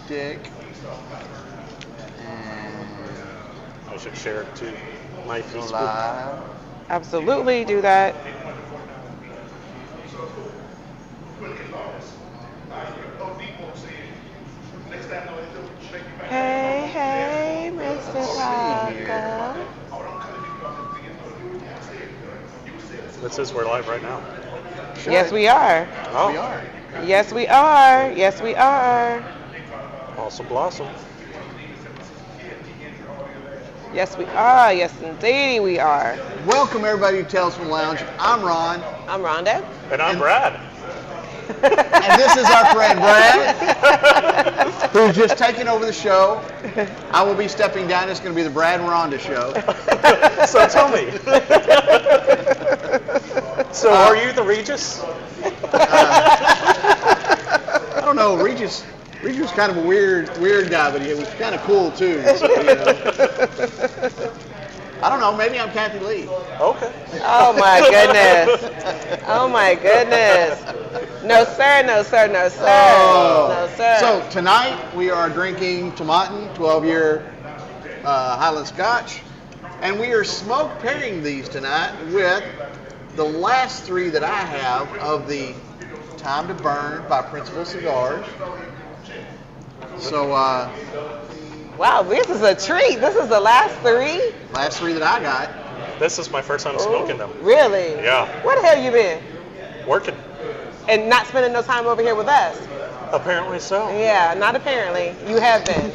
Dick. And I should share it to my Facebook. live. Absolutely do that. Hey, hey, Mr. Taco. This is we're live right now. Yes, we are. Oh, We are. Yes, we are. Yes, we are. Awesome blossom. Yes, we are. Yes, indeed, we are. Welcome everybody to Tales from the Lounge. I'm Ron, I'm Rhonda. And I'm Brad. and this is our friend Brad, who's just taking over the show. I will be stepping down. It's going to be the Brad and Rhonda show. So tell me. So are you the Regis? I don't know, Regis was kind of a weird guy, but he was kind of cool too. So, you know. I don't know, maybe I'm Kathy Lee. Okay. Oh my goodness. Oh my goodness. No sir, no sir, no sir. Oh. No sir. So tonight we are drinking Tomatin 12-year Highland Scotch, and we are smoke pairing these tonight with the last three that I have of the Time to Burn by Principal Cigars. So wow, this is a treat. This is the last three? last three that I got. This is my first time smoking them. Really? Yeah. Where the hell you been? Working. And not spending no time over here with us? Apparently so. Yeah, not apparently. You have been.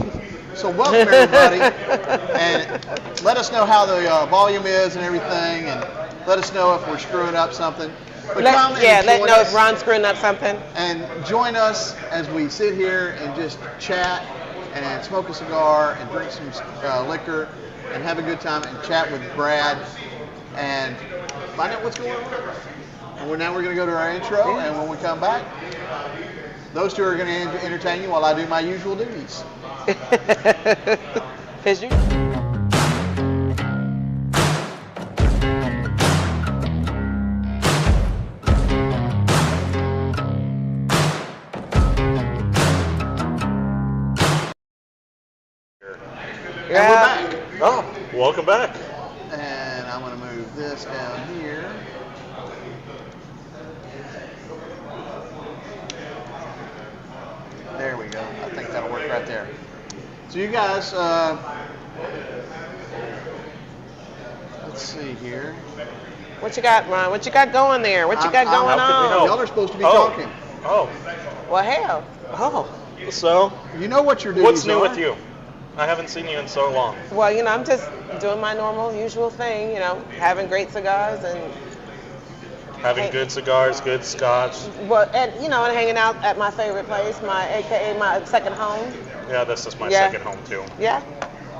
So welcome everybody, and let us know how the volume is and everything, and let us know if we're screwing up something. But come and let join know us, if Ron's screwing up something. and join us as we sit here and just chat and smoke a cigar and drink some liquor and have a good time and chat with Brad and find out what's going on. And now we're going to go to our intro, and when we come back, those two are going to entertain you while I do my usual duties. 'Cause you. And we're back. Oh, welcome back. And I'm going to move this down here. There we go. I think that'll work right there. So you guys, let's see here. What you got, Ron? What you got going there? What you got I'm- going how can we on? help? Y'all are supposed to be Oh. talking. Oh. Well, hell. Oh. So, You know what your duties what's new are. with you? I haven't seen you in so long. Well, you know, I'm just doing my normal, usual thing, you know, having great cigars and, Having good cigars, good scotch. well, and you know, and hanging out at my favorite place, my AKA my second home. Yeah, this is my Yeah. second home too. Yeah.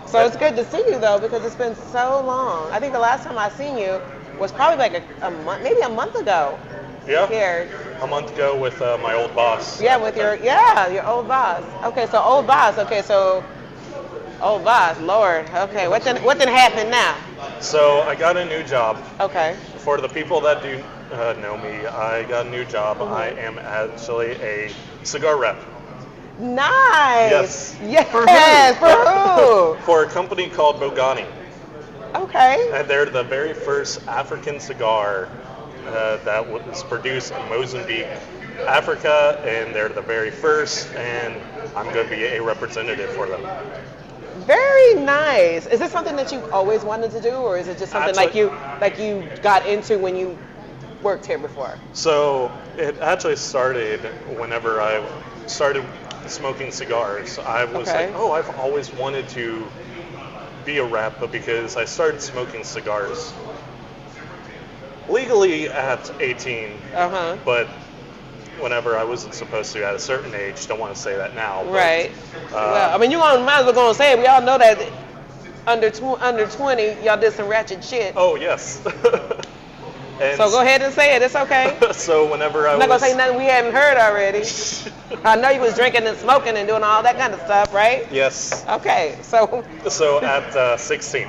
So it's good to see you though, because it's been so long. I think the last time I seen you was probably like a month, maybe a month ago. Yeah. Here. A month ago with my old boss. Yeah, with your old boss. Okay, so old boss. Okay, so old boss. Lord. Okay, what did happen now? So I got a new job. Okay. For the people that do know me, I got a new job. Mm-hmm. I am actually a cigar rep. Nice. Yes. Yes. For who? For who? For a company called Bogani. Okay. And they're the very first African cigar that was produced in Mozambique, Africa, and they're the very first, and I'm going to be a representative for them. Very nice. Is this something that you've always wanted to do, or is it just something like you got into when you worked here before? So it actually started whenever I started smoking cigars. I was Okay. like, oh, I've always wanted to be a rep, but because I started smoking cigars legally at 18, Uh-huh. but whenever I wasn't supposed to at a certain age, don't want to say that now. But, Right. Well, I mean, you might as well go and say it. We all know that under 20, y'all did some ratchet shit. Oh, yes. And So go ahead and say it. It's okay. So whenever I I'm was... not gonna say nothing we haven't heard already. I know you was drinking and smoking and doing all that kind of stuff, right? Yes. Okay. So, So at 16.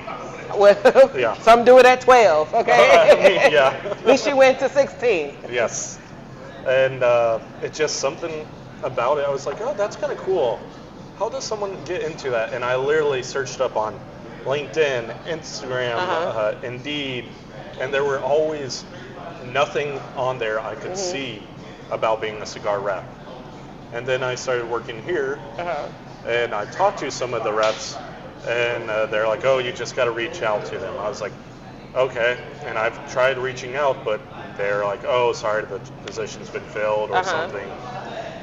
well, Yeah. some do it at 12. Okay. Yeah. At least you went to 16. Yes. And it's just something about it. I was like, oh, that's kind of cool. How does someone get into that? And I literally searched up on LinkedIn, Instagram, Indeed, and there were always nothing on there I could see about being a cigar rep. And then I started working here, and I talked to some of the reps, and they're like, oh, you just got to reach out to them. I was like, okay. And I've tried reaching out, but they're like, oh, sorry, the position's been filled or something.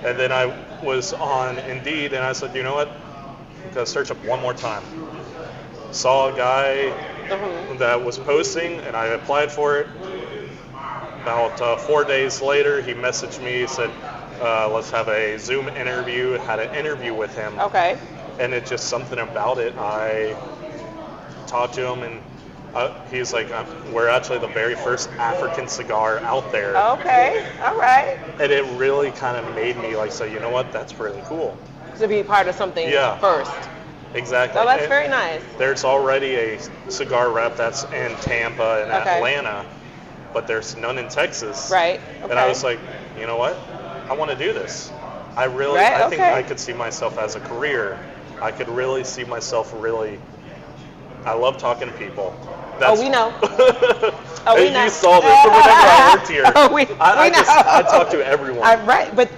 And then I was on Indeed, and I said, you know what? I'm going to search up one more time. Saw a guy that was posting, and I applied for it. About 4 days later, he messaged me, said, let's have a Zoom interview. Had an interview with him. Okay. And it's just something about it. I talked to him, and he's like, we're actually the very first African cigar out there. Okay, all right. And it really kind of made me like say, you know what, that's really cool. To be part of something first. Exactly. Oh, that's very nice. There's already a cigar rep that's in Tampa and Atlanta, but there's none in Texas. Right. Okay. And I was like, you know what, I want to do this. I think I could see myself as a career. I could really see myself I love talking to people. We know. We know. You saw this from whenever I worked here. We know. I talk to everyone. Right, but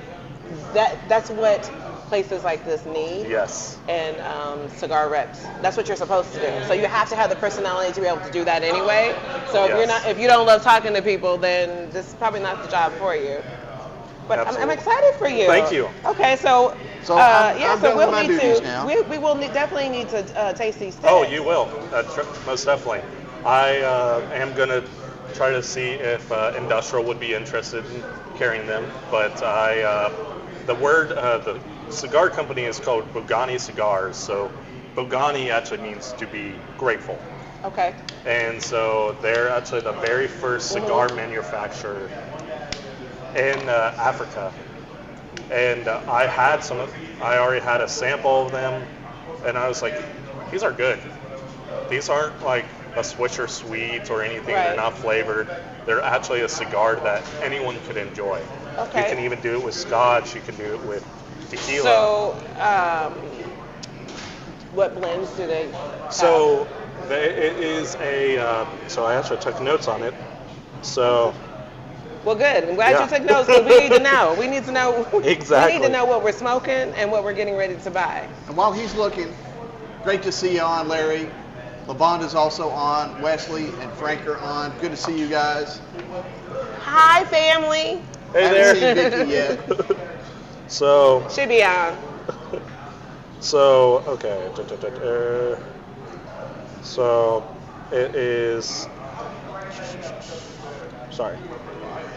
that's what places like this need. Yes. And cigar reps. That's what you're supposed to do. So you have to have the personality to be able to do that anyway. So if you don't love talking to people, then this is probably not the job for you. But I'm excited for you. Thank you. Okay, so I'm done we'll with my need duties to. now. We will definitely need to taste these sticks. Oh, you will. Most definitely. I am going to try to see if Industrial would be interested in carrying them. But the cigar company is called Bogani Cigars. So Bogani actually means to be grateful. Okay. And so they're actually the very first cigar manufacturer in Africa. And I already had a sample of them, and I was like, these are good. These aren't like a Swisher Sweet or anything. Right. They're not flavored. They're actually a cigar that anyone could enjoy. Okay. You can even do it with scotch. You can do it with tequila. So, what blends do they have? So it is so I actually took notes on it. So. Well, good. I'm glad you took notes, because we need to know. We need to know. Exactly. We need to know what we're smoking and what we're getting ready to buy. And while he's looking, great to see you on, Larry. Lavonda's also on. Wesley and Frank are on. Good to see you guys. Hi, family. Hey Haven't there. seen Vicky yet. So. Should be on. So, okay. So, it is. Sorry.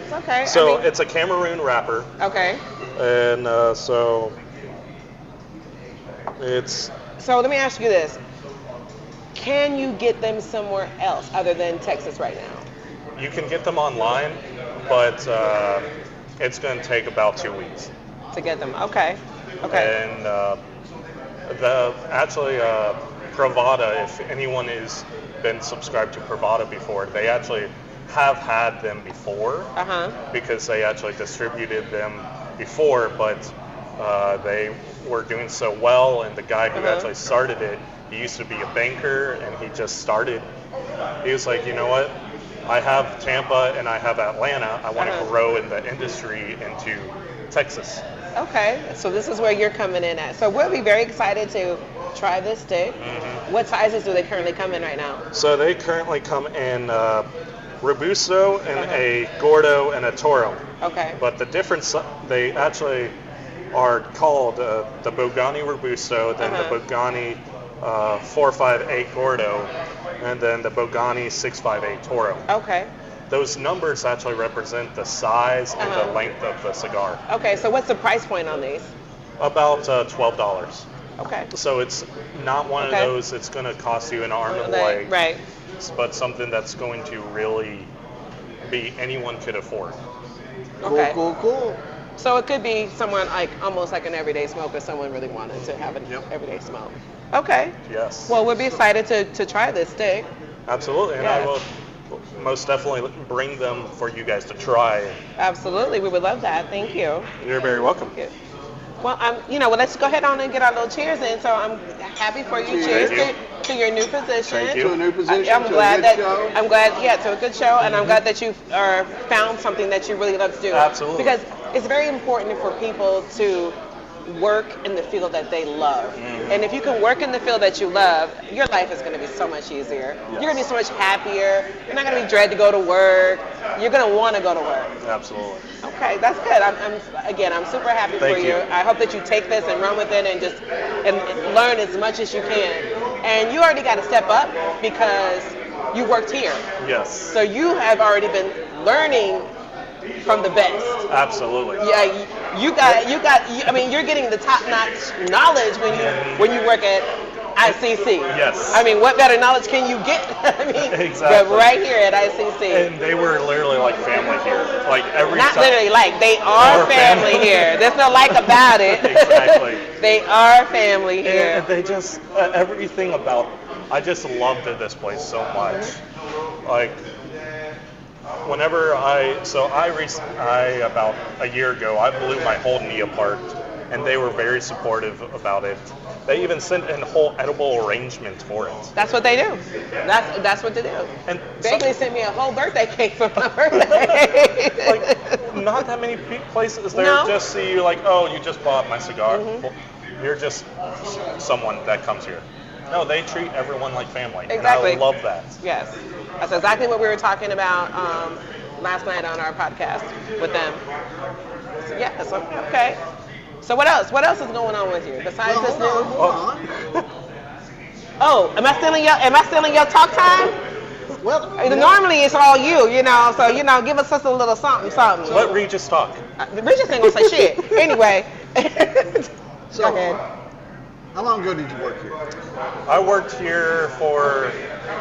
It's okay. So, it's a Cameroon wrapper. Okay. And so, it's. So, let me ask you this. Can you get them somewhere else other than Texas right now? You can get them online, but it's going to take about 2 weeks. To get them. Okay. Okay. And Pravada, if anyone has been subscribed to Pravada before, they actually have had them before because they actually distributed them before, but they were doing so well, and the guy who actually started it, he used to be a banker, and he just started. He was like, you know what? I have Tampa and I have Atlanta. I want to grow in the industry into Texas. Okay, so this is where you're coming in at. So we'll be very excited to try this stick. What sizes do they currently come in right now? So they currently come in Robusto and a Gordo and a Toro. Okay. But the difference, they actually are called the Bogani Robusto, then the Bogani 458 Gordo, and then the Bogani 658 Toro. Okay. Those numbers actually represent the size and the length of the cigar. Okay, so what's the price point on these? About $12. Okay. So it's not one of those, it's going to cost you an arm and a leg. Right. But something that's going to really be anyone could afford. Okay. Cool. So it could be someone like almost like an everyday smoke if someone really wanted to have an everyday smoke. Okay. Yes. Well, we'll be excited to try this stick. Absolutely, and I will most definitely bring them for you guys to try. Absolutely, we would love that. Thank you. You're very welcome. Thank you. Well, let's go ahead on and get our little cheers in. So I'm happy for you. Cheers to your new position. Thank you. To a new position. I'm glad to a good show. I'm glad, to a good show, and I'm glad that you found something that you really love to do. Absolutely. Because it's very important for people to work in the field that they love. And if you can work in the field that you love, your life is going to be so much easier. Yes. You're going to be so much happier. You're not going to be dread to go to work. You're going to want to go to work. Absolutely. Okay, that's good. I'm super happy for you. I hope that you take this and run with it and just and learn as much as you can. And you already got to step up because you worked here. Yes. So you have already been learning from the best. Absolutely. Yeah, you're getting the top-notch knowledge when you work at ICC. Yes. I mean, what better knowledge can you get? Exactly. But right here at ICC. And they were literally like family here. Like every Not time. literally like, they are family here. There's no like about it. Exactly. They are family here. And they just everything about. I just loved this place so much. Like. Whenever about a year ago, I blew my whole knee apart, and they were very supportive about it. They even sent a whole edible arrangement for it. That's what they do. That's what they do. And Bagley sent me a whole birthday cake for my birthday. like, not that many places there just see you like, oh, you just bought my cigar. Well, you're just someone that comes here. No, they treat everyone like family. Exactly. And I love that. Yes. That's exactly what we were talking about last night on our podcast with them. So, yeah, so, okay. So what else? What else is going on with you besides this new? Hold on. Oh, am I stealing your talk time? Well, Normally it's all you, so give us just a little something. Let Regis talk. Regis ain't gonna say shit. Anyway. So, Go ahead. How long ago did you work here? I worked here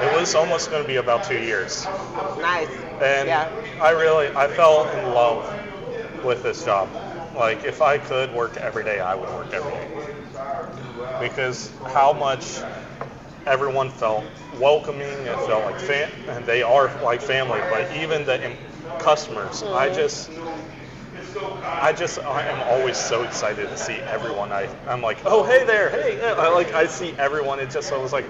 it was almost going to be about 2 years. Nice. And I fell in love with this job. Like, if I could work every day, I would work every day. Because how much everyone felt welcoming, it felt like and they are like family, but even the customers, I am always so excited to see everyone. I'm like, oh, hey there, hey. I see everyone. I was like,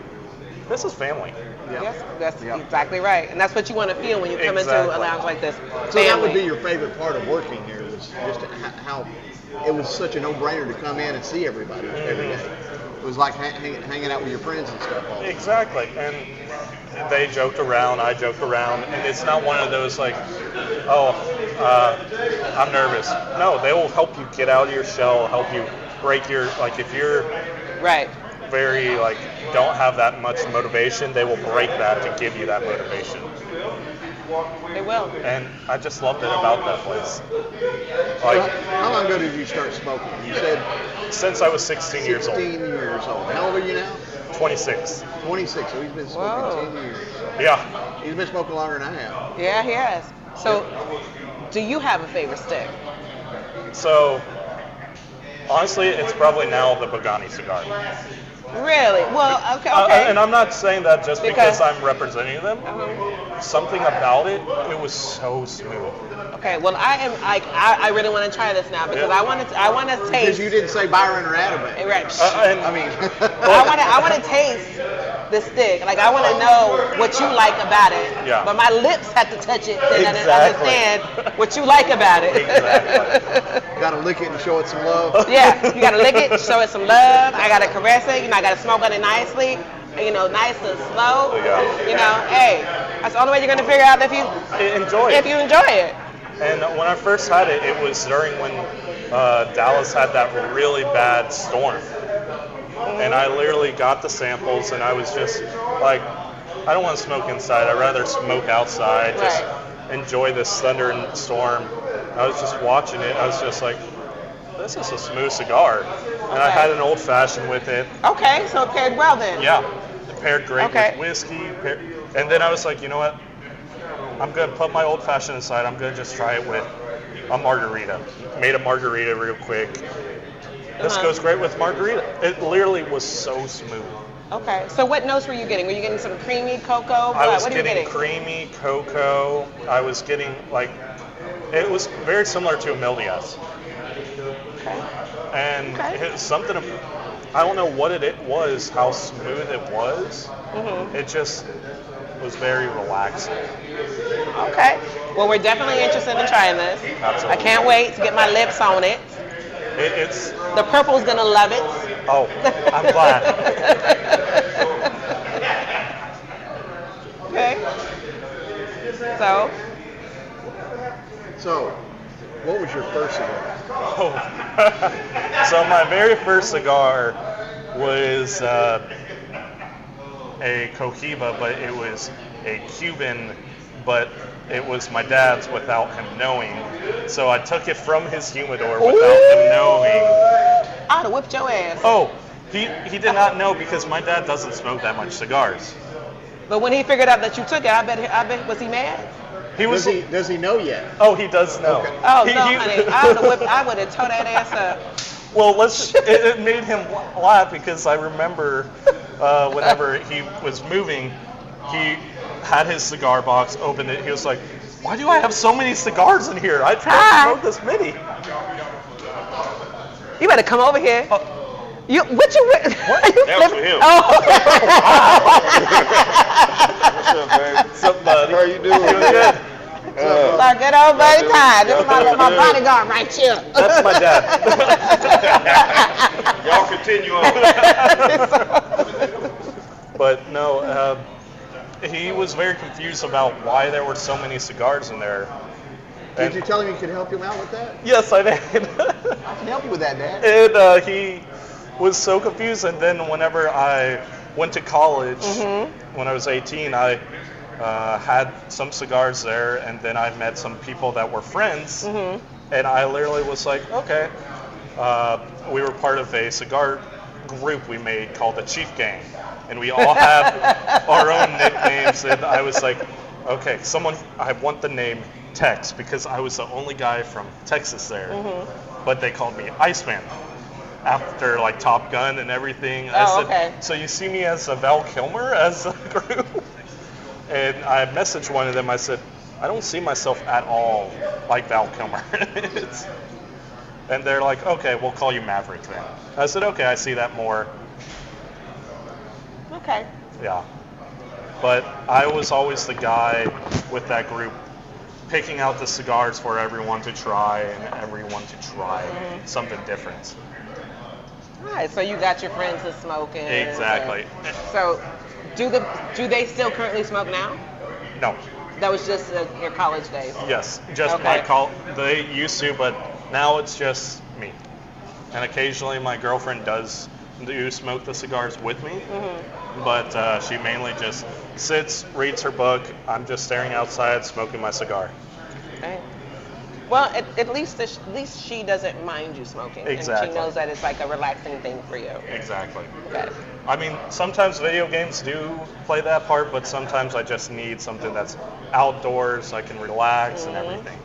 this is family. Yep. Yes, that's exactly right. And that's what you want to feel when you come into a lounge like this. So that would be your favorite part of working here, was just how it was such a no-brainer to come in and see everybody every day. It was like hanging out with your friends and stuff all the time. Exactly. And they joked around, I joked around, and it's not one of those like, I'm nervous. No, they will help you get out of your shell, help you break if you're very don't have that much motivation, they will break that to give you that motivation. They will. And I just loved it about that place. How long ago did you start smoking? You said since I was 16 years old. 16 years old. How old are you now? 26. 26. So he's been smoking 10 years. Yeah. He's been smoking longer than I have. Yeah, he has. So, do you have a favorite stick? So, honestly, it's probably now the Pagani cigar. Really? Well, okay. And I'm not saying that just because I'm representing them. Something about it was so smooth. Okay. Well, I really want to try this now because I want to taste. Because you didn't say Byron or Adam. Right. I I want to taste the stick. Like, I want to know what you like about it. Yeah. But my lips have to touch it to Exactly. understand what you like about it. Exactly. Gotta lick it and show it some love. Yeah, you gotta lick it, show it some love. I gotta caress it. I gotta smoke on it nicely. Nice and slow. Yeah. Hey, that's the only way you're gonna figure out if you enjoy it. And when I first had it, it was during when Dallas had that really bad storm. And I literally got the samples, and I was just like, I don't want to smoke inside. I'd rather smoke outside, just enjoy this thunder and storm. I was just watching it. I was just like, this is a smooth cigar. And I had an old fashioned with it. Okay, so it paired well then. Yeah, it paired great with whiskey. And then I was like, you know what? I'm going to put my old fashioned aside. I'm going to just try it with a margarita. Made a margarita real quick. This goes great with margarita. It literally was so smooth. Okay, so what notes were you getting? Were you getting some creamy cocoa? I was getting creamy cocoa. I was getting it was very similar to a Mildias. Okay. And something, I don't know what it was, how smooth it was. It just was very relaxing. Okay. Well, we're definitely interested in trying this. Absolutely. I can't wait to get my lips on it. It's the purple's gonna love it. Oh, I'm glad. Okay. So, what was your first cigar? Oh. So my very first cigar was a Cohiba, but it was a Cuban, but it was my dad's without him knowing. So I took it from his humidor without him knowing. I'd have whipped your ass. Oh, he did not know because my dad doesn't smoke that much cigars. But when he figured out that you took it, I bet was he mad? He was. Does he know yet? Oh, he does know. Okay. Oh no, honey, I would have tore that ass up. Well, it made him laugh because I remember whenever he was moving, he had his cigar box, opened it. He was like, "Why do I have so many cigars in here? I tried to smoke this many." You better come over here. What? That was for him. Oh. What's up, baby? What's up, buddy? How are you doing? Doing good. Our good old buddy Ty. This is my bodyguard right here. That's my dad. Y'all continue on. But no, he was very confused about why there were so many cigars in there. Did you tell him you could help him out with that? Yes, I did. I can help you with that, Dad. And he was so confused. And then whenever I went to college, when I was 18, I had some cigars there, and then I met some people that were friends, and I literally was like, okay. We were part of a cigar group we made called the Chief Gang, and we all have our own nicknames, and I was like, okay, I want the name Tex, because I was the only guy from Texas there, but they called me Iceman after like Top Gun and everything. I said, so you see me as a Val Kilmer as a group? And I messaged one of them, I said, I don't see myself at all like Val Kilmer. And they're like, okay, we'll call you Maverick then. I said, okay, I see that more. Okay. Yeah. But I was always the guy with that group picking out the cigars for everyone to try and everyone to try something different. All right, so you got your friends that's smoking. Exactly. So do they still currently smoke now? No. That was just your college days? Yes, just they used to, but now it's just me. And occasionally my girlfriend do smoke the cigars with me, but she mainly just sits, reads her book. I'm just staring outside, smoking my cigar. Okay. Well, at least she doesn't mind you smoking. Exactly. And she knows that it's like a relaxing thing for you. Exactly. Okay. I mean, sometimes video games do play that part, but sometimes I just need something that's outdoors, I can relax and everything.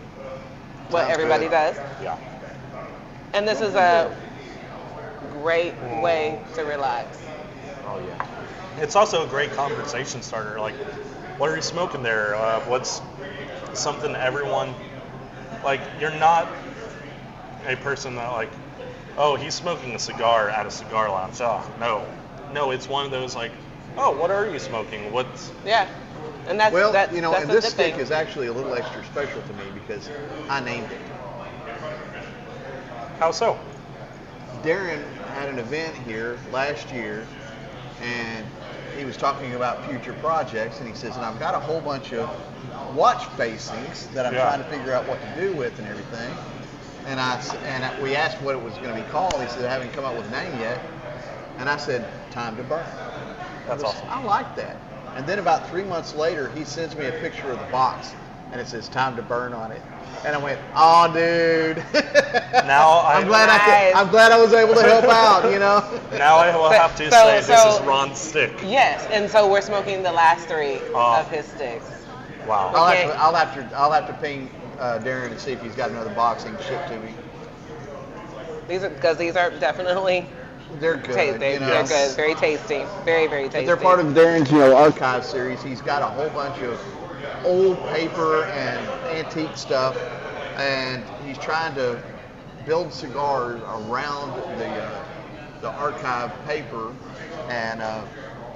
What everybody does. Yeah. And this is a great way to relax. Oh yeah. It's also a great conversation starter. Like, what are you smoking there? What's something everyone, like, you're not a person that like, oh, he's smoking a cigar at a cigar lounge. Oh, no, it's one of those like, oh, what are you smoking? What's And that's and this stick is actually a little extra special to me because I named it. How so? Darren had an event here last year, and he was talking about future projects, and he says, and I've got a whole bunch of watch facings that I'm trying to figure out what to do with and everything. And we asked what it was going to be called. He said, I haven't come up with a name yet. And I said, Time to Burn. That's awesome. I like that. And then about 3 months later, he sends me a picture of the box, and it says Time to Burn on it. And I went, oh, dude. Now I'm glad I was able to help out, you know. Now I will have to say this is Ron's stick. Yes, and so we're smoking the last 3 of his sticks. Wow. I'll have to ping Darren and see if he's got another box he can ship to me. These are definitely. They're good. They're good. Very tasty. Very, very tasty. But they're part of Darren's, archive series. He's got a whole bunch of old paper and antique stuff, and he's trying to build cigars around the archive paper, and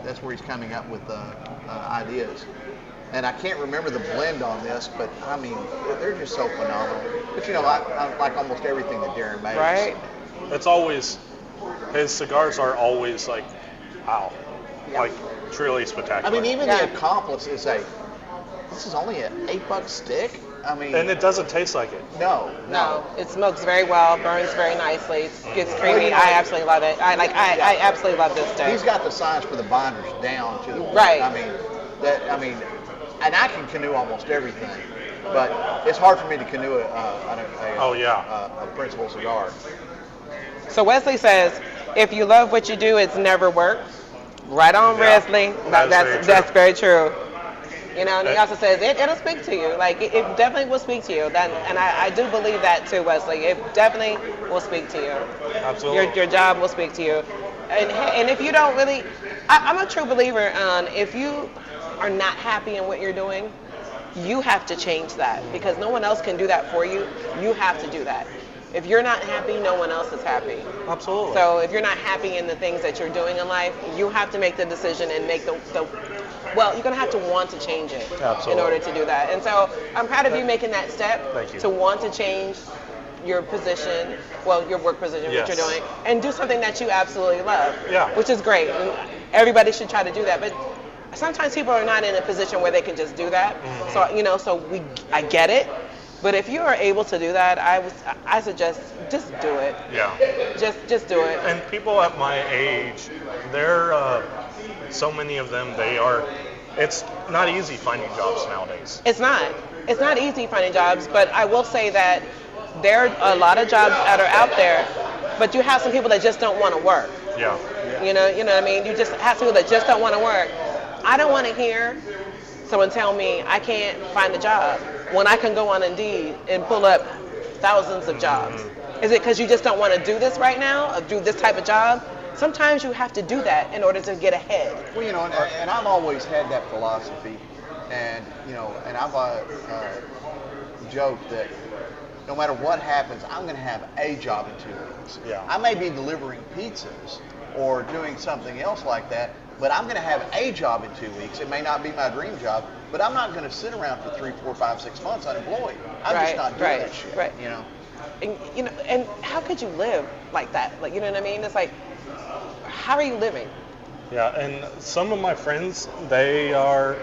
that's where he's coming up with ideas. And I can't remember the blend on this, but I mean, they're just so phenomenal. But you know, I like almost everything that Darren makes. Right. It's always, his cigars are always like, wow, like truly spectacular. I mean, even the accomplice is this is only an $8 stick. I mean, and it doesn't taste like it. No. It smokes very well, burns very nicely, gets creamy. I absolutely love it. I absolutely love this stick. He's got the signs for the binders down to the point. Right. I mean, and I can canoe almost everything, but it's hard for me to canoe a principal cigar. So Wesley says, if you love what you do, it's never work. Right on, Wesley. That's very true. You know, and he also says it'll speak to you. Like it definitely will speak to you. And I do believe that too, Wesley. It definitely will speak to you. Absolutely. Your job will speak to you. And if you don't really, I'm a true believer on if you are not happy in what you're doing, you have to change that because no one else can do that for you. You have to do that. If you're not happy, no one else is happy. Absolutely. So if you're not happy in the things that you're doing in life, you have to make the decision and make well, you're going to have to want to change it in order to do that. And so I'm proud of you making that step to want to change your position, your work position, what you're doing, and do something that you absolutely love, which is great. And everybody should try to do that. But sometimes people are not in a position where they can just do that. So I get it. But if you are able to do that, I suggest just do it. Yeah. Just do it. And people at my age, they're so many of them. It's not easy finding jobs nowadays. It's not easy finding jobs, but I will say that there are a lot of jobs that are out there, but you have some people that just don't want to work. Yeah. You know what I mean? You just have some people that just don't want to work. I don't want to hear someone tell me I can't find a job when I can go on Indeed and pull up thousands of jobs. Is it because you just don't want to do this right now, or do this type of job? Sometimes you have to do that in order to get ahead. Well, you know, and I've always had that philosophy, and and I've joked that no matter what happens, I'm going to have a job in 2 weeks. Yeah. I may be delivering pizzas or doing something else like that, but I'm going to have a job in 2 weeks. It may not be my dream job, but I'm not going to sit around for 3, 4, 5, 6 months unemployed. I'm just not doing that shit. Right. And how could you live like that? Like, you know what I mean? It's like, how are you living? Yeah, and some of my friends, they are,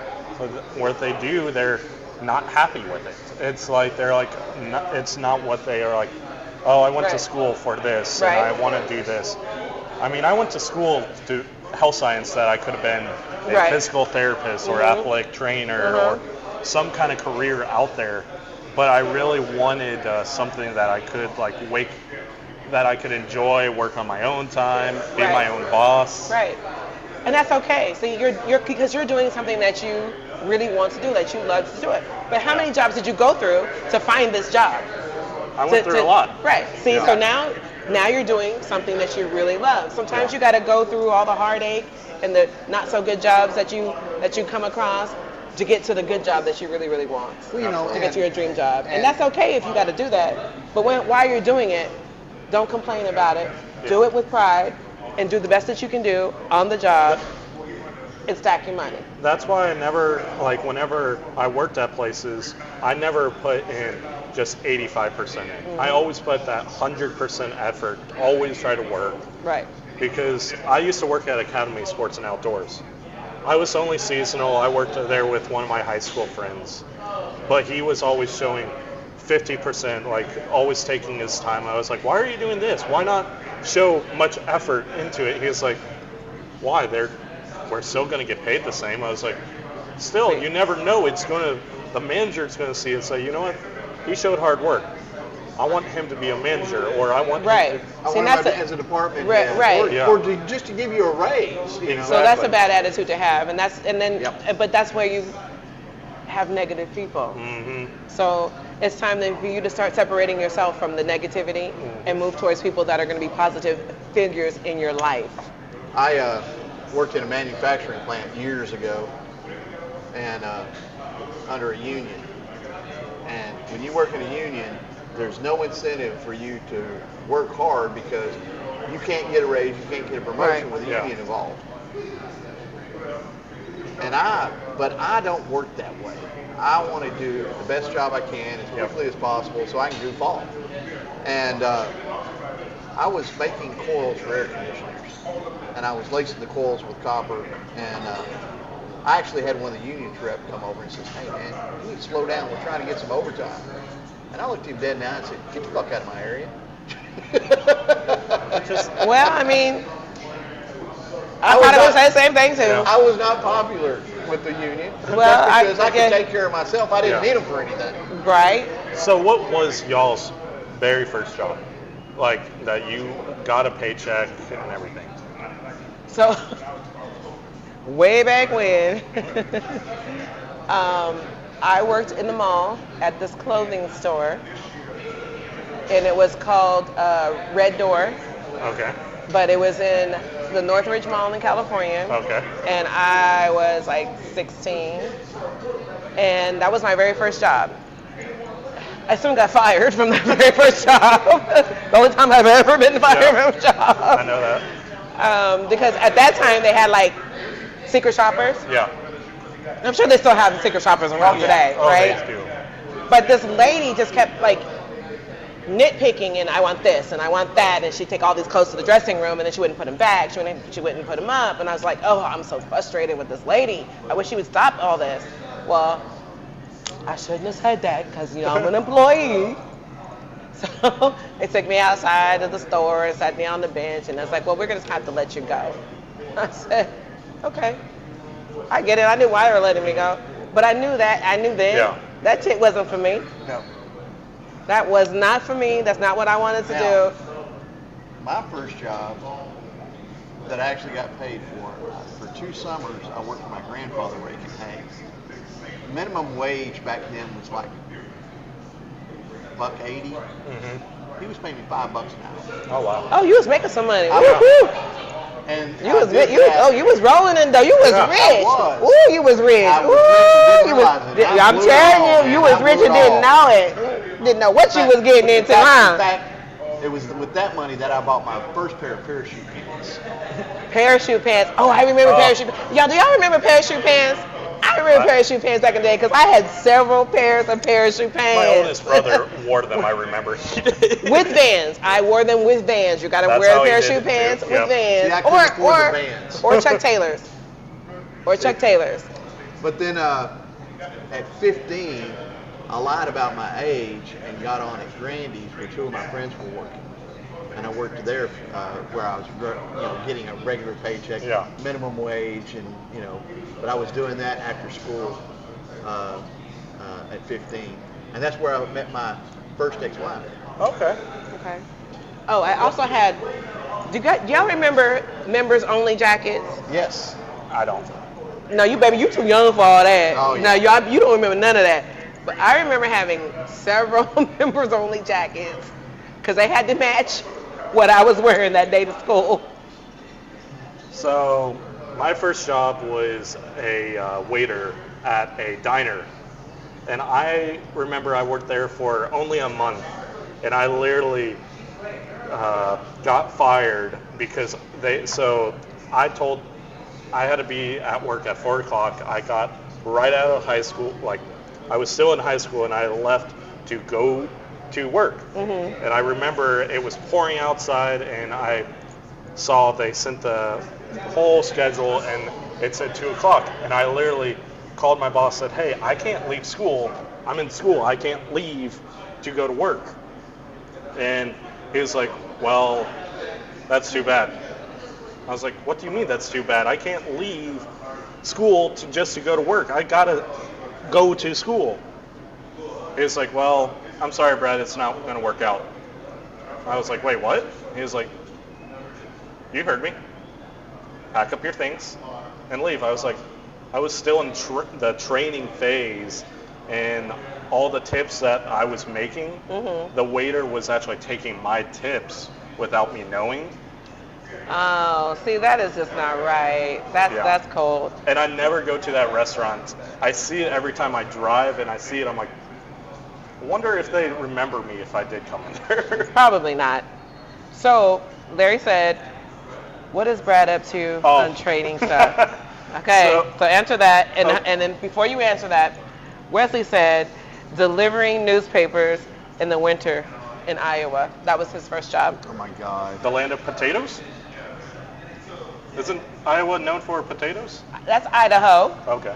what they do, they're not happy with it. It's like, they're like, it's not what they are like, oh, I went to school for this, and I want to do this. I mean, I went to school to health science that I could have been a physical therapist or athletic trainer or some kind of career out there, but I really wanted something that I could that I could enjoy, work on my own time, be my own boss. Right. And that's okay. So you're because you're doing something that you really want to do, that you love to do it. But how many jobs did you go through to find this job? I went through a lot. Right. See, so now you're doing something that you really love. Sometimes you got to go through all the heartache and the not so good jobs that you come across to get to the good job that you really, really want. Well, to get to your dream job. And that's okay if you got to do that. But while you're doing it, don't complain about it. Do it with pride and do the best that you can do on the job and stack your money. That's why I never, whenever I worked at places, I never put in just 85% in. I always put that 100% effort, always try to work. Right. Because I used to work at Academy Sports and Outdoors. I was only seasonal. I worked there with one of my high school friends. But he was always showing 50%, always taking his time. I was like, why are you doing this? Why not show much effort into it? He was like, why? We're still going to get paid the same. I was like, still, you never know. The manager's going to see it and say, you know what? He showed hard work. I want him to be a manager, or I want him to... I want him as a department head, or just to give you a raise. Exactly. So that's a bad attitude to have, but that's where you have negative people. Mm-hmm. So it's time for you to start separating yourself from the negativity and move towards people that are going to be positive figures in your life. I worked in a manufacturing plant years ago, and under a union. And when you work in a union, there's no incentive for you to work hard because you can't get a raise, you can't get a promotion with the union involved. But I don't work that way. I want to do the best job I can as quickly as possible so I can goof off. And I was making coils for air conditioners, and I was lacing the coils with copper, and I actually had one of the union rep come over and says, "Hey man, you need to slow down, we're trying to get some overtime." And I looked him dead in the eye and said, "Get the fuck out of my area." Well, I mean, I probably would say the same thing too. I was not popular with the union, well, because I could take care of myself. I didn't need them for anything. Right. So what was y'all's very first job? Like, that you got a paycheck and everything? So, way back when, I worked in the mall at this clothing store, and it was called Red Door. Okay. But it was in the Northridge Mall in California. Okay. And I was like 16, and that was my very first job. I soon got fired from that very first job. The only time I've ever been fired from a job. I know that. Because at that time they had like secret shoppers. Yeah. I'm sure they still have the secret shoppers around today, right? They do. But this lady just kept like nitpicking, and I want this and I want that, and she'd take all these clothes to the dressing room and then she wouldn't put them back. She wouldn't put them up, and I was like, oh, I'm so frustrated with this lady. I wish she would stop all this. Well, I shouldn't have said that because, I'm an employee. So they took me outside of the store and sat me on the bench, and I was like, well, we're going to have to let you go. I said, okay. I get it. I knew why they were letting me go. But I knew then that chick wasn't for me. No. That was not for me. That's not what I wanted to do. My first job that I actually got paid for 2 summers, I worked for my grandfather raking hay. Minimum wage back then was like $1.80. He was paying me $5 an hour. Oh wow. Oh, you was making some money. And you was rolling in dough. You was rich. I was. Ooh, you was rich. I was rich and didn't realize it. I'm telling you, you was rich and didn't know it. Didn't know what you was getting into, huh? In fact, it was with that money that I bought my first pair of parachute pants. Parachute pants. Oh, I remember parachute pants. Y'all, do y'all remember parachute pants? I remember parachute pants back in the day because I had several pairs of parachute pants. My oldest brother wore them, I remember. With Vans. I wore them with Vans. You got to wear parachute pants with Vans. See, or Chuck Taylors. Or Chuck Taylors. But then at 15, I lied about my age and got on at Grandy's where 2 of my friends were working. And I worked there where I was getting a regular paycheck, minimum wage, and but I was doing that after school at 15. And that's where I met my first ex-wife. Okay. Oh, I also had, do y'all remember members only jackets? Yes. I don't. No, you too young for all that. Oh, yeah. No, you don't remember none of that. But I remember having several members only jackets because they had to match what I was wearing that day to school. So my first job was a waiter at a diner. And I remember I worked there for only a month. And I literally got fired because I had to be at work at 4 o'clock. I got right out of high school, like I was still in high school, and I left to go to work. And I remember it was pouring outside, and I saw they sent the whole schedule, and it said 2 o'clock. And I literally called my boss, said, hey, I can't leave school. I'm in school. I can't leave to go to work. And he was like, well, that's too bad. I was like, what do you mean that's too bad? I can't leave school just to go to work. I gotta go to school. He was like, well, I'm sorry, Brad, it's not gonna work out. I was like, wait, what? He was like, you heard me. Pack up your things and leave. I was like, I was still in the training phase, and all the tips that I was making, the waiter was actually taking my tips without me knowing. Oh, see, that is just not right. That's cold. And I never go to that restaurant. I see it every time I drive, and I see it. I'm like, wonder if they remember me if I did come in there. Probably not. So Larry said, what is Brad up to on trading stuff? Okay, so answer that. And then before you answer that, Wesley said delivering newspapers in the winter in Iowa. That was his first job. Oh my God. The land of potatoes? Isn't Iowa known for potatoes? That's Idaho. Okay.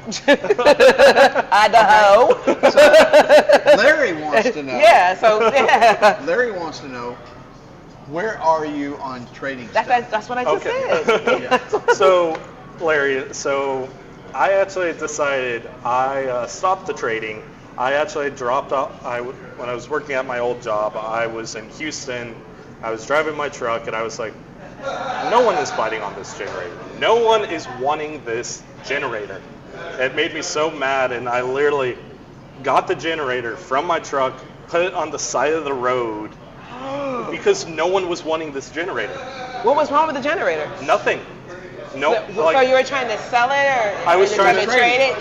Idaho. Okay. So Larry wants to know. Yeah. Larry wants to know, where are you on trading stuff? That's what I just said. Yeah. So, Larry, I actually decided I stopped the trading. I actually dropped out. When I was working at my old job, I was in Houston. I was driving my truck, and I was like, no one is biting on this generator. No one is wanting this generator. It made me so mad, and I literally got the generator from my truck, put it on the side of the road, because no one was wanting this generator. What was wrong with the generator? Nothing. No. So you were trying to sell it, or I was trying to trade it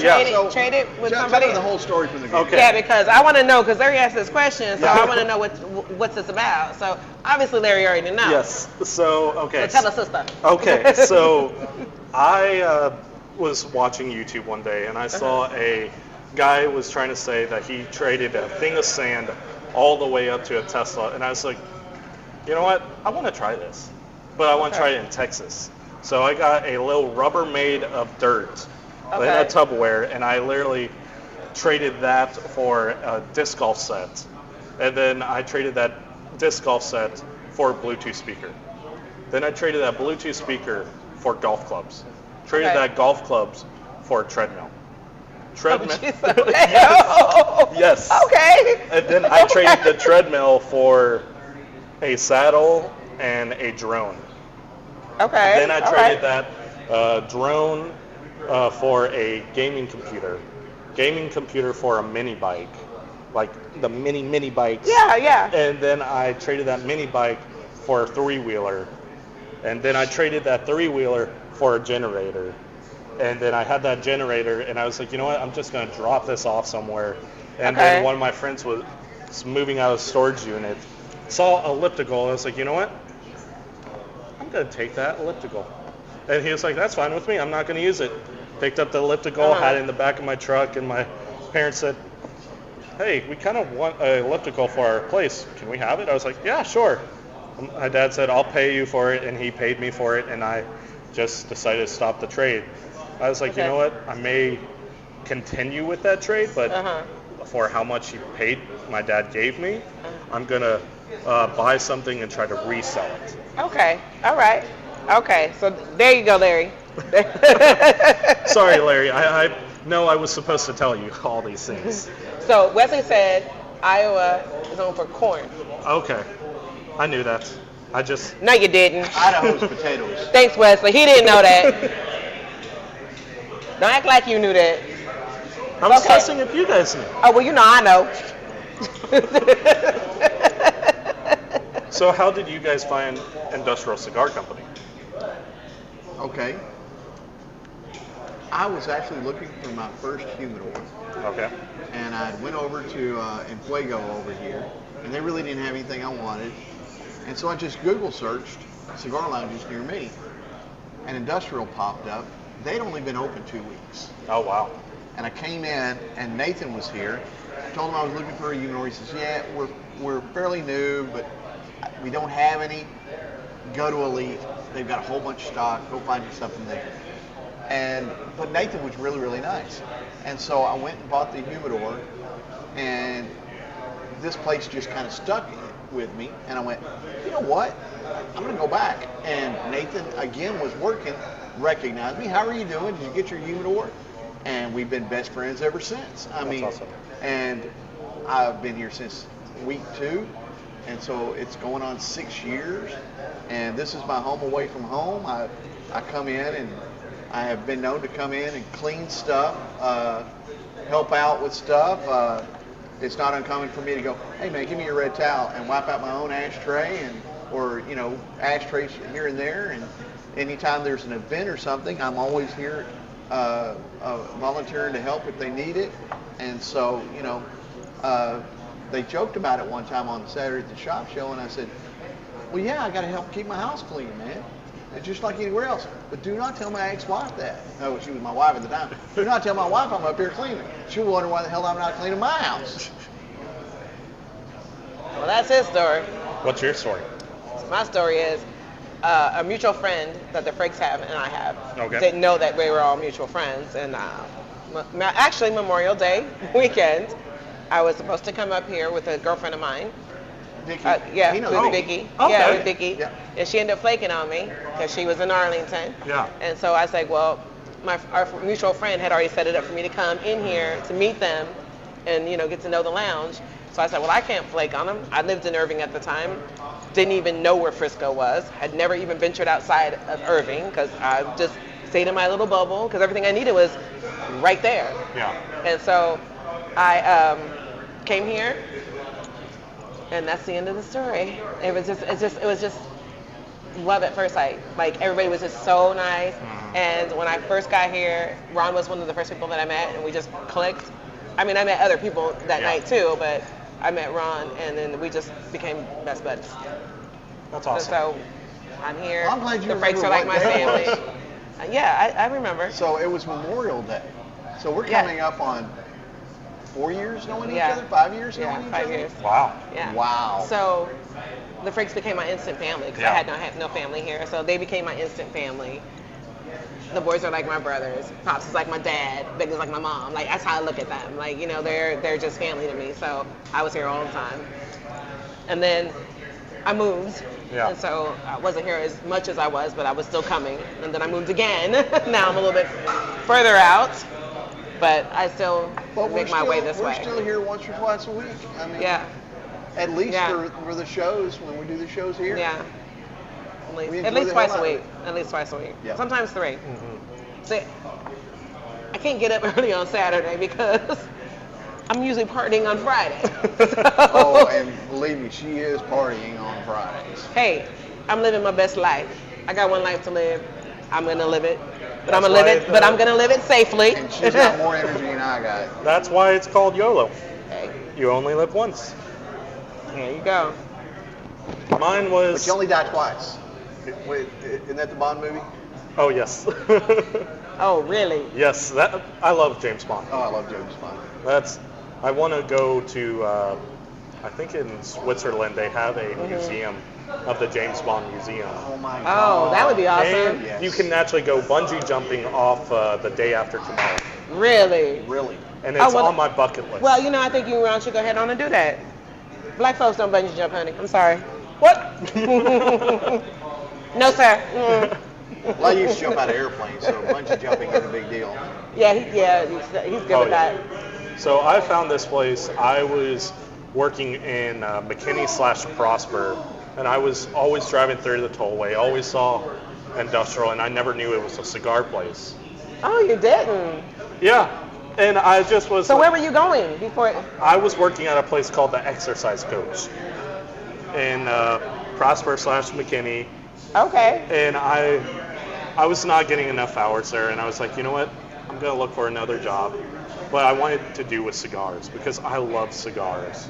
with somebody? Tell me the whole story from the beginning. Okay. Yeah, because I want to know, because Larry asked this question, so I want to know what's this about. So obviously Larry already knows. Yes. So, okay. So tell us sister. Okay. So I was watching YouTube one day, and I saw a guy was trying to say that he traded a thing of sand all the way up to a Tesla, and I was like, you know what? I want to try this, but I want to try it in Texas. So I got a little Rubbermaid of dirt in a Tupperware, and I literally traded that for a disc golf set. And then I traded that disc golf set for a Bluetooth speaker. Then I traded that Bluetooth speaker for golf clubs. Traded that golf clubs for a treadmill. Yes. Okay. And then I traded the treadmill for a saddle and a drone. Okay. Then I traded that drone for a gaming computer for a mini bike, like the mini bikes. Yeah. And then I traded that mini bike for a 3-wheeler, and then I traded that 3-wheeler for a generator, and then I had that generator, and I was like, you know what, I'm just gonna drop this off somewhere. And then one of my friends was moving out of the storage unit, saw elliptical, and I was like, you know what? I'm going to take that elliptical. And he was like, that's fine with me. I'm not going to use it. Picked up the elliptical, had it in the back of my truck, and my parents said, hey, we kind of want an elliptical for our place. Can we have it? I was like, yeah, sure. My dad said, I'll pay you for it, and he paid me for it, and I just decided to stop the trade. I was like, you know what? I may continue with that trade, but for how much he paid, my dad gave me, I'm going to buy something and try to resell it. Okay. All right. Okay. So there you go, Larry. Sorry, Larry. I know I was supposed to tell you all these things. So Wesley said Iowa is known for corn. Okay. I knew that. No, you didn't. Idaho's potatoes. Thanks, Wesley. He didn't know that. Don't act like you knew that. I was testing if you guys knew. Oh, well, I know. So how did you guys find Industrial Cigar Company? Okay. I was actually looking for my first humidor. Okay. And I went over to Fuego over here, and they really didn't have anything I wanted. And so I just Google searched cigar lounges near me, and Industrial popped up. They'd only been open 2 weeks. Oh, wow. And I came in, and Nathan was here. I told him I was looking for a humidor. He says, yeah, we're fairly new, but we don't have any. Go to Elite. They've got a whole bunch of stock. Go find you something there. But Nathan was really, really nice. And so I went and bought the humidor, and this place just kind of stuck with me. And I went, you know what? I'm going to go back. And Nathan, again, was working, recognized me. How are you doing? Did you get your humidor? And we've been best friends ever since. That's awesome. And I've been here since week 2. And so it's going on 6 years. And this is my home away from home. I come in, and I have been known to come in and clean stuff, help out with stuff. It's not uncommon for me to go, hey man, give me your red towel, and wipe out my own ashtray, or ashtrays here and there. And anytime there's an event or something, I'm always here volunteering to help if they need it. And so, they joked about it one time on Saturday at the shop show, and I said, well, yeah, I got to help keep my house clean, man. It's just like anywhere else. But do not tell my ex-wife that. No, she was my wife at the time. Do not tell my wife I'm up here cleaning. She'll wonder why the hell I'm not cleaning my house. Well, that's his story. What's your story? My story is a mutual friend that the Frakes have and I have. Okay. Didn't know that we were all mutual friends. And actually, Memorial Day weekend, I was supposed to come up here with a girlfriend of mine. Vicky. Yeah, He knows with Vicky. Vicky. Okay. Yeah, with Vicky. Yeah. And she ended up flaking on me because she was in Arlington. Yeah. And so I said, well, our mutual friend had already set it up for me to come in here to meet them and, get to know the lounge. So I said, well, I can't flake on them. I lived in Irving at the time. Didn't even know where Frisco was. Had never even ventured outside of Irving because I just stayed in my little bubble because everything I needed was right there. Yeah. And so I came here. And that's the end of the story. It was just love at first sight. Like, everybody was just so nice. Mm-hmm. And when I first got here, Ron was one of the first people that I met, and we just clicked. I mean, I met other people that night too, but I met Ron, and then we just became best buddies. That's awesome. So I'm here. Well, I'm glad you the Frakes remember are like what my day it family. Yeah, I remember. So it was Memorial Day. So we're coming up on 4 years knowing each other? 5 years knowing each 5 other? years. Wow. Yeah. Wow. So the Frakes became my instant family because I had no family here. So they became my instant family. The boys are like my brothers. Pops is like my dad. Big is like my mom. Like, that's how I look at them. Like, they're just family to me. So I was here all the time. And then I moved. Yeah. And so I wasn't here as much as I was, but I was still coming. And then I moved again. Now I'm a little bit further out. But I still make my way this way. We're still here once or twice a week. I mean, Yeah. At least for the shows, when we do the shows here. Yeah. We At enjoy least the twice hell a out of week. At least twice a week. Yeah. Sometimes 3. Mm-hmm. See, I can't get up early on Saturday because I'm usually partying on Friday. Oh, and believe me, she is partying on Fridays. Hey, I'm living my best life. I got one life to live. I'm gonna live it. But I'm That's gonna live why it. But I'm gonna live it safely. And she's got more energy than I got. That's why it's called YOLO. Hey, You only live once. there you go. Mine But was. you only die twice. Wait, isn't that the Bond movie? Oh yes. Oh, really? Yes. That I love James Bond. Oh, I love James Bond. I want to go to. I think in Switzerland they have a museum of the James Bond Museum. Oh my Oh, God. that would be awesome. And Yes. you can actually go bungee jumping off the day after tomorrow. Really? Really? And it's well- on my bucket list. Well, I think you and Ron should go ahead on and do that. Black folks don't bungee jump, honey. I'm sorry. What? No, sir. Well, I used to jump out of airplanes, so bungee jumping is a big deal. Yeah, he's good with that. So I found this place. I was working in McKinney/Prosper, and I was always driving through the tollway. Always saw Industrial, and I never knew it was a cigar place. Oh, you didn't? Yeah, and I just was. So where were you going before? I was working at a place called the Exercise Coach in Prosper/McKinney, Okay. and I was not getting enough hours there, and I was like, you know what? I'm gonna look for another job. But I wanted to do with cigars because I love cigars.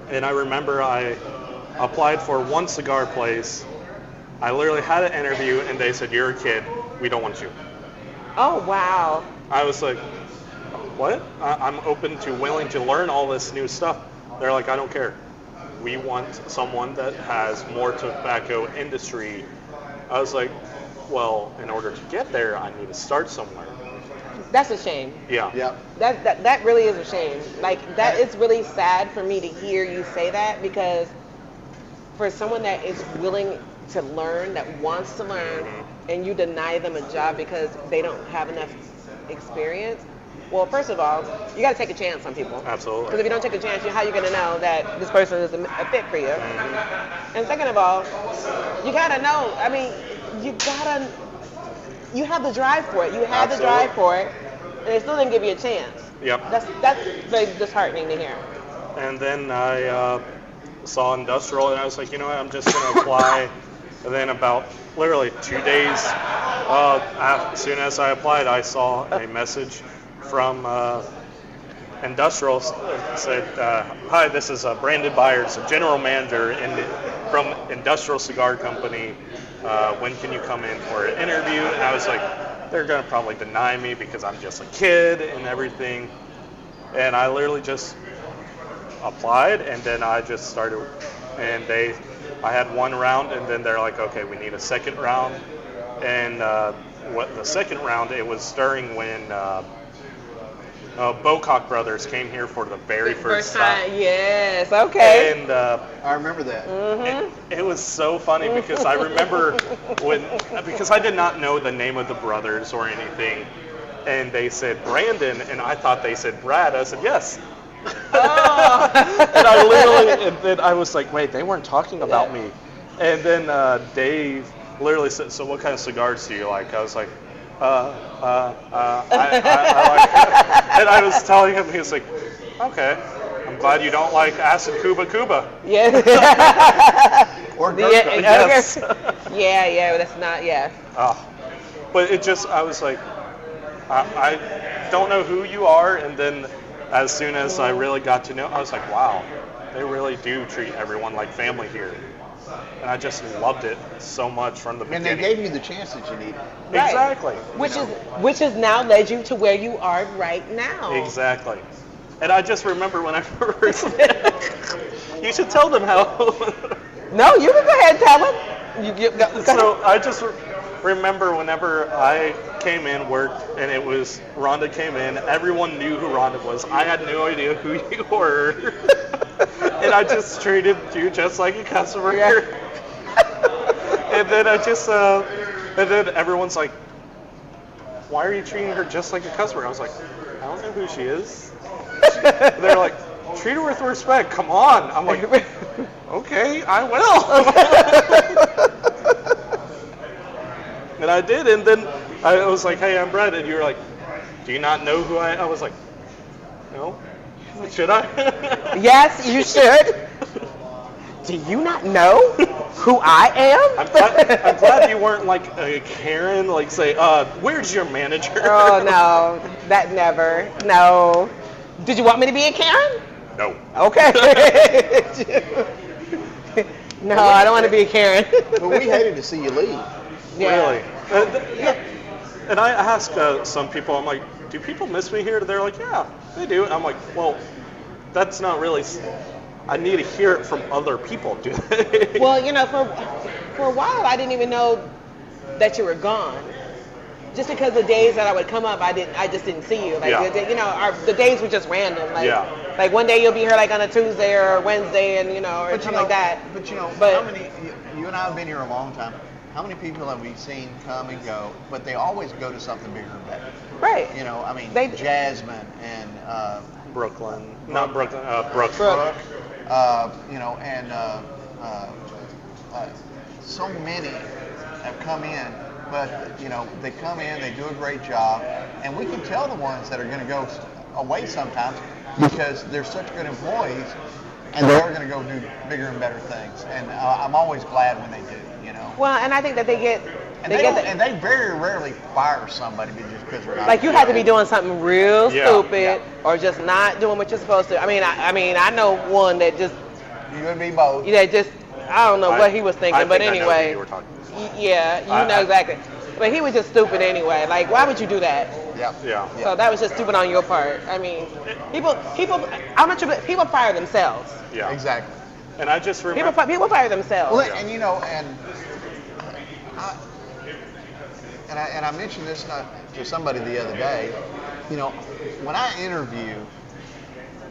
And I remember I applied for one cigar place. I literally had an interview and they said, you're a kid, we don't want you. Oh, wow. I was like, what? I'm open to willing to learn all this new stuff. They're like, I don't care. We want someone that has more tobacco industry. I was like, well, in order to get there, I need to start somewhere. That's a shame. Yeah. Yep. That really is a shame. Like, that is really sad for me to hear you say that, because for someone that is willing to learn, that wants to learn, and you deny them a job because they don't have enough experience, well, first of all, you got to take a chance on people. Absolutely. Because if you don't take a chance, how are you going to know that this person is a fit for you? And second of all, you got to know, I mean, you have the drive for it. You have the drive for it, and they still didn't give you a chance. Yep. That's very disheartening to hear. And then I saw Industrial, and I was like, you know what, I'm just going to apply. And then about literally 2 days, as soon as I applied, I saw a message from Industrial said, "Hi, this is Brandon Byers, the general manager from Industrial Cigar Company. When can you come in for an interview?" And I was like, they're going to probably deny me because I'm just a kid and everything. And I literally just applied, and then I just started, and I had one round, and then they're like, okay, we need a second round. And the second round, it was during when Bocock Brothers came here for the very first time. Yes, okay. And I remember that. it was so funny because I remember because I did not know the name of the brothers or anything, and they said Brandon, and I thought they said Brad. I said yes. Oh. And I literally, and then I was like, wait, they weren't talking about me. And then Dave literally said, so what kind of cigars do you like? I was like, I like, and I was telling him, he was like, okay, I'm glad you don't like acid Cuba. Yeah. Or Yes. Yeah, that's not, yeah. But it just, I was like, I don't know who you are, and then as soon as I really got to know, I was like, wow, they really do treat everyone like family here. And I just loved it so much from the beginning. And they gave you the chance that you needed. Right. Exactly. Which has now led you to where you are right now. Exactly. And I just remember when I first you should tell them how. No, you can go ahead and tell them. So I just remember whenever I came in, worked, and it was Rhonda came in, everyone knew who Rhonda was. I had no idea who you were. And I just treated you just like a customer. Yeah. And then and then everyone's like, why are you treating her just like a customer? I was like, I don't know who she is. They're like, treat her with respect. Come on. I'm like, okay, I will. And I did, and then I was like, hey, I'm Brad, and you were like, do you not know who I was like, no. Should I? Yes, you should. Do you not know who I am? I'm glad you weren't like a Karen, like say, where's your manager? Oh, no, that never. No. Did you want me to be a Karen? No. Okay. No, I don't want to be a Karen. But we hated to see you leave. Really? And I ask some people, I'm like, do people miss me here? They're like, yeah, they do. And I'm like, well, that's not really. I need to hear it from other people, do they? Well, for a while, I didn't even know that you were gone. Just because the days that I would come up, I just didn't see you. Like, the days were just random. Like, like one day you'll be here like on a Tuesday or a Wednesday, and or something like that. But how many? You and I have been here a long time. How many people have we seen come and go? But they always go to something bigger and better. Right. Jasmine and Brooklyn, not Brooklyn, Brooke. So many have come in, but they come in, they do a great job, and we can tell the ones that are going to go away sometimes because they're such good employees, and they're going to go do bigger and better things. And I'm always glad when they do. Well, and I think that they they very rarely fire somebody just because they're not. Like you had to be doing something real stupid or just not doing what you're supposed to. I mean, I know one that just. You and me both. I don't know what he was thinking, but anyway. I know who you were talking about. Yeah, you know exactly. But he was just stupid anyway. Like, why would you do that? Yeah. So that was just stupid on your part. I mean, people fire themselves. Yeah. Exactly. And I just remember. People fire themselves. Well, and I mentioned this to somebody the other day. When I interview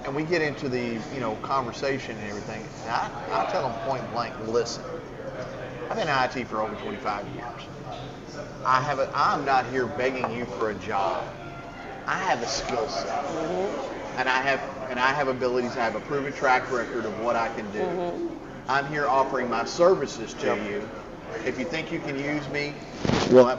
and we get into the conversation and everything, and I tell them point blank, listen, I've been in IT for over 25 years. I'm not here begging you for a job. I have a skill set, and I have abilities. I have a proven track record of what I can do. I'm here offering my services to you. If you think you can use me, we'll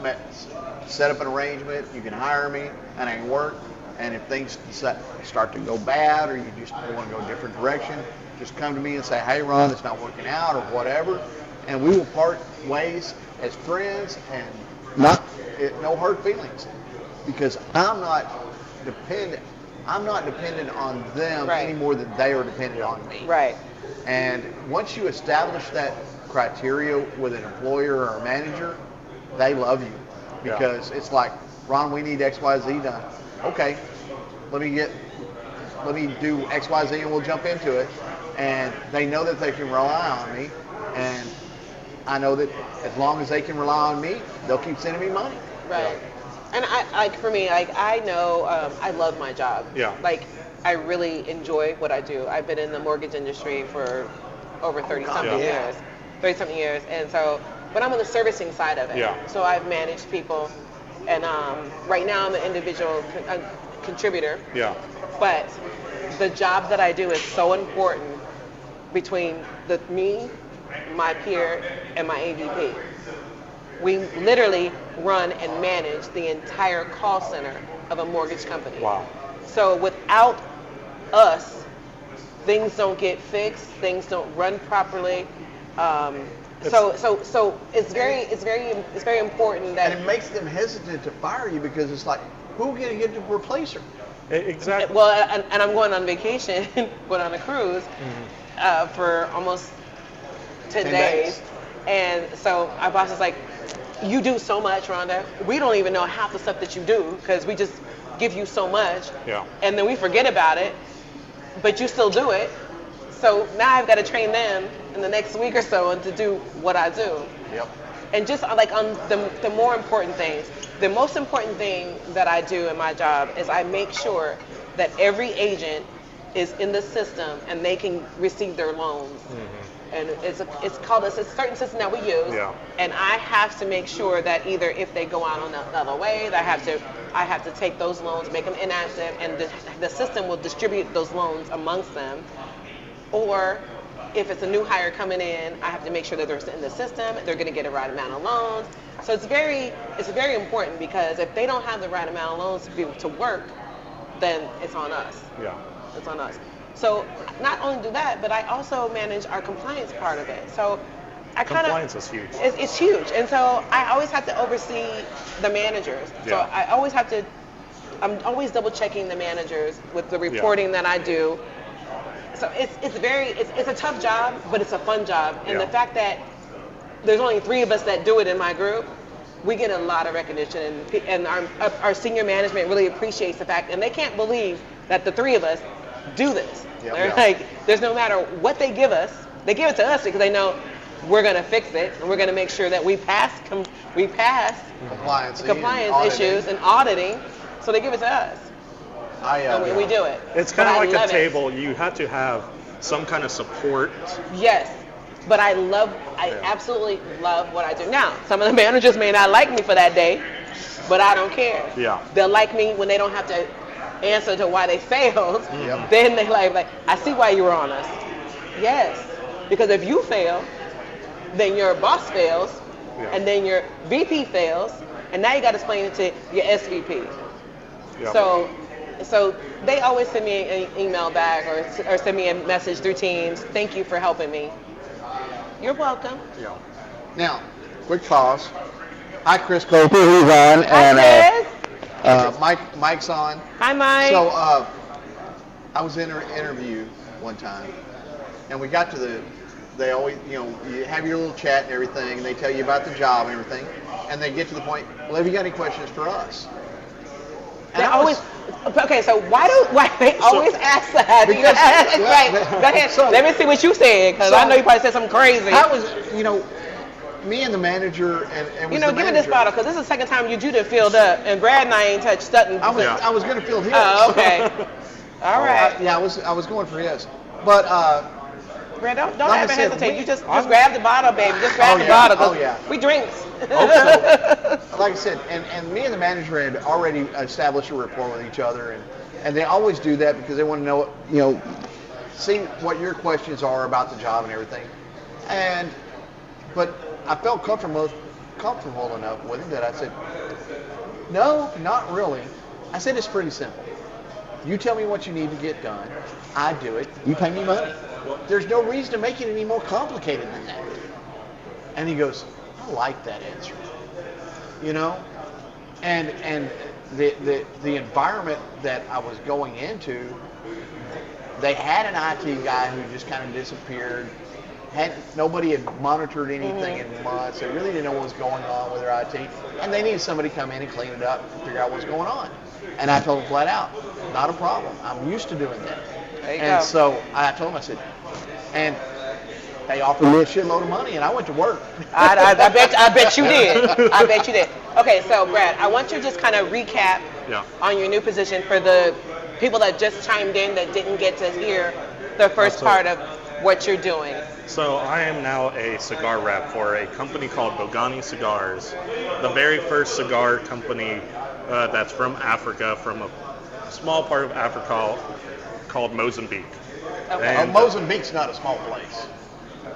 set up an arrangement. You can hire me, and I can work. And if things start to go bad, or you just want to go a different direction, just come to me and say, "Hey, Ron, it's not working out," or whatever, and we will part ways as friends and no hurt feelings, because I'm not dependent I'm not dependent on them Right. any more than they are dependent on me. Right. And once you establish that criteria with an employer or a manager, they love you because it's like, Ron, we need X, Y, Z done. Okay, let me do X, Y, Z, and we'll jump into it. And they know that they can rely on me, and I know that as long as they can rely on me, they'll keep sending me money. Right. And for me, I know I love my job. Yeah. Like, I really enjoy what I do. I've been in the mortgage industry for over 30-something years. 30-something years. And so, but I'm on the servicing side of it. Yeah. So I've managed people. And right now I'm an individual contributor. Yeah. But the job that I do is so important between me, my peer, and my AVP. We literally run and manage the entire call center of a mortgage company. Wow. So without us, things don't get fixed, things don't run properly. So it's very important that. And it makes them hesitant to fire you because it's like, who are going to get to replace her? Exactly. Well, and I'm going on vacation, going on a cruise for almost 10 days. And so our boss is like, you do so much, Rhonda. We don't even know half the stuff that you do because we just give you so much. Yeah. And then we forget about it, but you still do it. So now I've got to train them in the next week or so to do what I do. Yep. And just like on the more important things, the most important thing that I do in my job is I make sure that every agent is in the system and they can receive their loans. And it's called a certain system that we use. Yeah. And I have to make sure that either if they go out on another way, I have to take those loans, make them inactive, and the system will distribute those loans amongst them. Or if it's a new hire coming in, I have to make sure that they're in the system, they're going to get the right amount of loans. So it's very important because if they don't have the right amount of loans to be able to work, then it's on us. Yeah. It's on us. So not only do that, but I also manage our compliance part of it. So I Compliance is huge. It's huge. And so I always have to oversee the managers. So Yeah. I'm always double checking the managers with the reporting that I do. So it's a tough job, but it's a fun job. And the fact that there's only 3 of us that do it in my group, we get a lot of recognition, and our senior management really appreciates the fact, and they can't believe that the 3 of us do this. They're like, there's no matter what they give us, they give it to us because they know we're going to fix it, and we're going to make sure that we pass compliance issues and auditing, so they give it to us. We do it. It's kind of But like I a love table. You have to have some kind of support. Yes, but I absolutely love what I do. Now, some of the managers may not like me for that day, but I don't care. Yeah. They'll like me when they don't have to answer to why they failed. Yep. Then they like, I see why you were on us. Yes, because if you fail, then your boss fails, and then your VP fails, and now you got to explain it to your SVP. Yeah. So they always send me an email back or send me a message through Teams. Thank you for helping me. You're welcome. Yeah. Now, quick pause. Hi, Chris Coper, who's on, Hi, Chris. Mike's on. Hi, Mike. So I was in an interview one time, and we got to they always, you have your little chat and everything, and they tell you about the job and everything, and they get to the point, well, have you got any questions for us? And So why they always ask that? Because, right. Go ahead. So, let me see what you said, because I know you probably said something crazy. That was, me and the manager and give me this bottle, because this is the second time you done filled up, and Brad and I ain't touched nothing. I was going to fill his. Oh, okay. All right. I was going for his, but Brad, don't like ever I said, hesitate. You just grab the bottle, baby. Just grab the bottle. 'Cause we drinks. Like I said, and me and the manager had already established a rapport with each other, and they always do that because they want to know, see what your questions are about the job and everything. But I felt comfortable enough with him that I said, no, not really. I said, it's pretty simple. You tell me what you need to get done. I do it. You pay me money. There's no reason to make it any more complicated than that. And he goes, I like that answer. And the environment that I was going into, they had an IT guy who just kind of disappeared. Nobody had monitored anything in months. They really didn't know what was going on with their IT, and they needed somebody to come in and clean it up and figure out what's going on. And I told them flat out, not a problem. I'm used to doing that. There you And go. so I told them, I said, and they offered me a shitload of money, and I went to work. I bet you did. I bet you did. Okay, so Brad, I want you to just kind of recap on your new position for the people that just chimed in that didn't get to hear the first part of what you're doing. So I am now a cigar rep for a company called Bogani Cigars, the very first cigar company that's from Africa, from a small part of Africa called Mozambique. Okay. And, Mozambique's not a small place.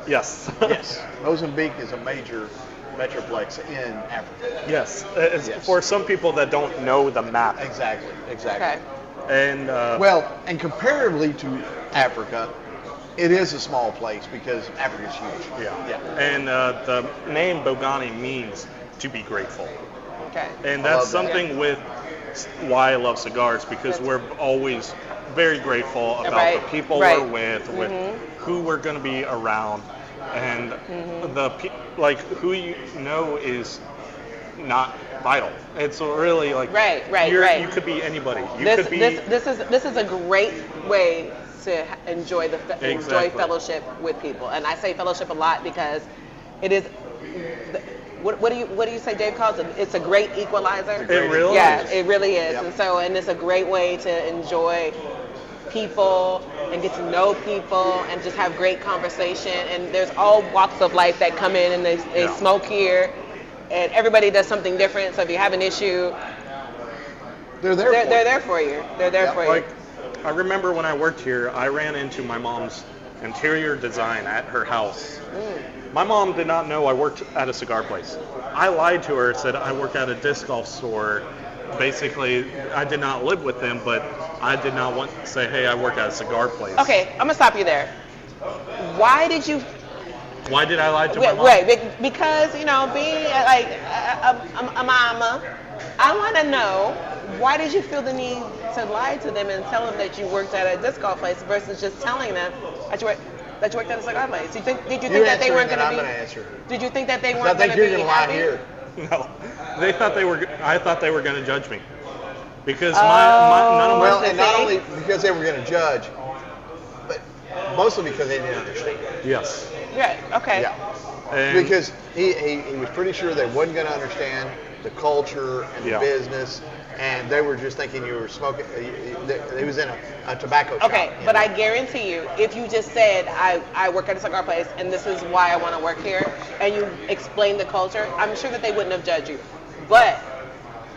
Yes. Yes, Mozambique is a major metroplex in Africa. Yes. It's for some people that don't know the map. Exactly. Okay. And and comparatively to Africa, it is a small place because Africa's huge. Yeah. And the name Bogani means to be grateful. Okay. And I love that's that. something with why I love cigars, because we're always very grateful about the people we're with who we're going to be around, and who you know is not vital. It's really like you could be anybody. This is a great way to enjoy enjoy fellowship with people, and I say fellowship a lot because it is. What do you say Dave calls it? It's a great equalizer. It really is. It really is. Yep. And it's a great way to enjoy people and get to know people and just have great conversation. And there's all walks of life that come in and they smoke here, and everybody does something different. So if you have an issue, they're there for you. They're there for you. Like, I remember when I worked here, I ran into my mom's interior design at her house. My mom did not know I worked at a cigar place. I lied to her, said I work at a disc golf store. Basically, I did not live with them, but I did not want to say, hey, I work at a cigar place. Okay, I'm gonna stop you there. Why did I lie to my mom? Right, because being like a mama, I want to know, why did you feel the need to lie to them and tell them that you worked at a disc golf place versus just telling them that you worked at a cigar place? Did you think that they weren't going to be? I'm going to answer. Did you think that they weren't I think going to you're be going to lie happy? here. No, I thought they were going to judge me, because none of my. And not only because they were going to judge, but mostly because they didn't understand. Yes. Yeah. Okay. Yeah. And Because he was pretty sure they wasn't going to understand the culture and the business, and they were just thinking you were smoking. He was in a tobacco shop. Okay, but I guarantee you, if you just said, I work at a cigar place and this is why I want to work here, and you explain the culture, I'm sure that they wouldn't have judged you. But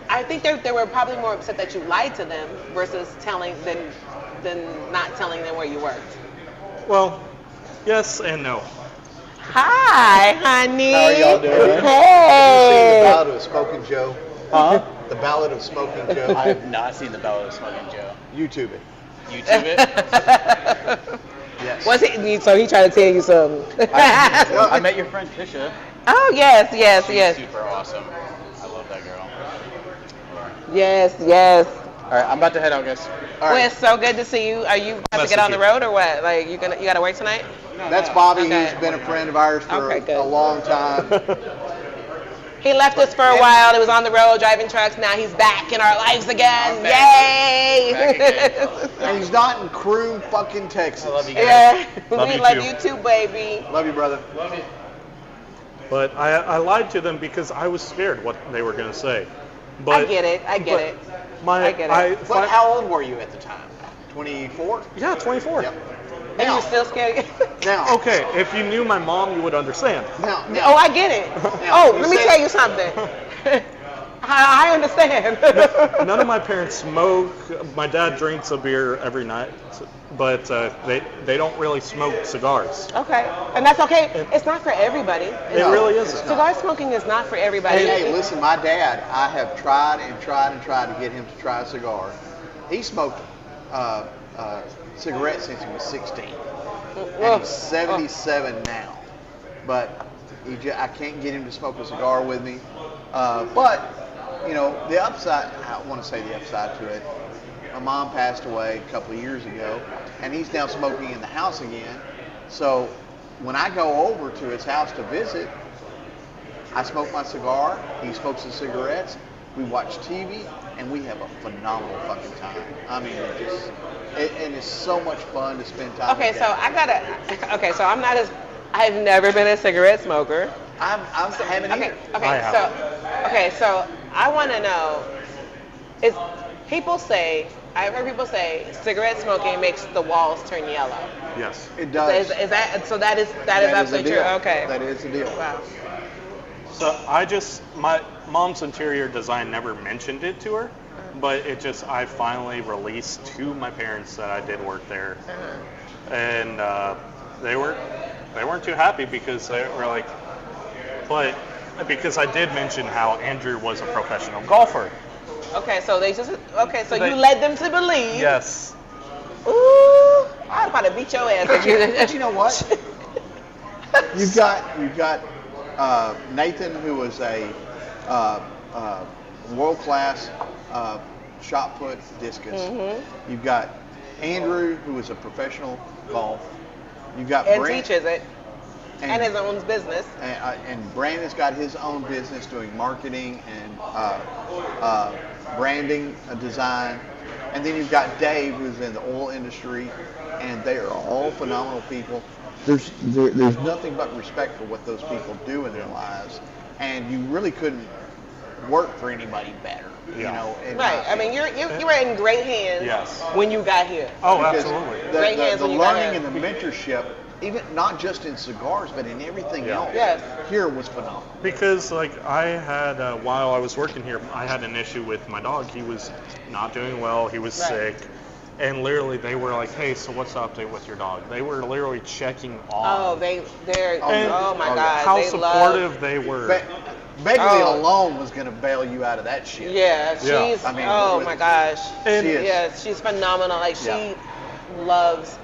I think they were probably more upset that you lied to them versus than not telling them where you worked. Well, yes and no. Hi, honey. How are y'all doing? Hey. Have you seen The Ballad of Smoking Joe? Huh? The Ballad of Smoking Joe? I have not seen The Ballad of Smoking Joe. YouTube it. YouTube it? Yes. What's he? So he tried to tell you something. I met your friend Tisha. Oh yes. She's super awesome. I love that girl. Yes. All right, I'm about to head out, guys. All Well, right. it's so good to see you. Are you about to get on the road or what? Like you got to work tonight? That's Bobby. Okay. He's been a friend of ours for Okay, good. a long time. He left us for a while. He was on the road driving trucks. Now he's back in our lives again. I'm back. Yay! Back again. And he's not in Croom, fucking Texas. I love you guys. Yeah, Love we you love too. you too, baby. Love you, brother. Love you. But I lied to them because I was scared what they were going to say. But I get it. I get it. My, I get it. How old were you at the time? 24? Yeah, 24. Yep. And you're still scared? Now, Okay, if you knew my mom, you would understand. now, Oh, I get it. Now, Oh, you let me said- tell you something. I understand. None of my parents smoke. My dad drinks a beer every night, but they don't really smoke cigars. Okay, and that's okay. It's not for everybody. It really isn't. Cigar smoking is not for everybody. Hey, listen, my dad, I have tried to get him to try a cigar. He smoked cigarettes since he was 16. And he's 77 now. But I can't get him to smoke a cigar with me. But you know, the upside, I want to say the upside to it. My mom passed away a couple of years ago, and he's now smoking in the house again. So when I go over to his house to visit, I smoke my cigar, he smokes his cigarettes, we watch TV, and we have a phenomenal fucking time. I mean, it is so much fun to spend time Okay, with so I'm not as, I've never been a cigarette smoker. I'm having Okay, here. okay, so I want to know, I've heard people say cigarette smoking makes the walls turn yellow. Yes. It does. Is that, so that is absolutely the true? deal. Okay. That is the deal. Wow. So my mom's interior design never mentioned it to her, but I finally released to my parents that I did work there, and they weren't too happy because they were like, but because I did mention how Andrew was a professional golfer. Okay, so you led them to believe. Yes. Ooh, I'm about to beat your ass. But you know what? You've got Nathan, who was a world-class shot put discus. Mm-hmm. You've got Andrew, who is a professional golf. You've got And Brent, teaches it. And his own business. and Brandon's got his own business doing marketing and branding, design. And then you've got Dave, who's in the oil industry, and they are all phenomenal people. There's nothing but respect for what those people do in their lives, and you really couldn't work for anybody better. You know, Right. I mean, you were in great hands. Yes. When you got here. Oh, because absolutely. Great hands the when you got learning here. and the mentorship, even not just in cigars, but in everything else, Yes. here was phenomenal. Because like I had while I was working here, I had an issue with my dog. He was not doing well. He was Right. sick. And literally they were like, hey, so what's the update with your dog? They were literally checking on Oh, they're. And Oh my God. how they supportive they were. Begley Oh. alone was going to bail you out of that shit. Yeah, she's. Yeah. I mean, oh with- my gosh. And- She is. Yeah, she's phenomenal. Like Yeah. she loves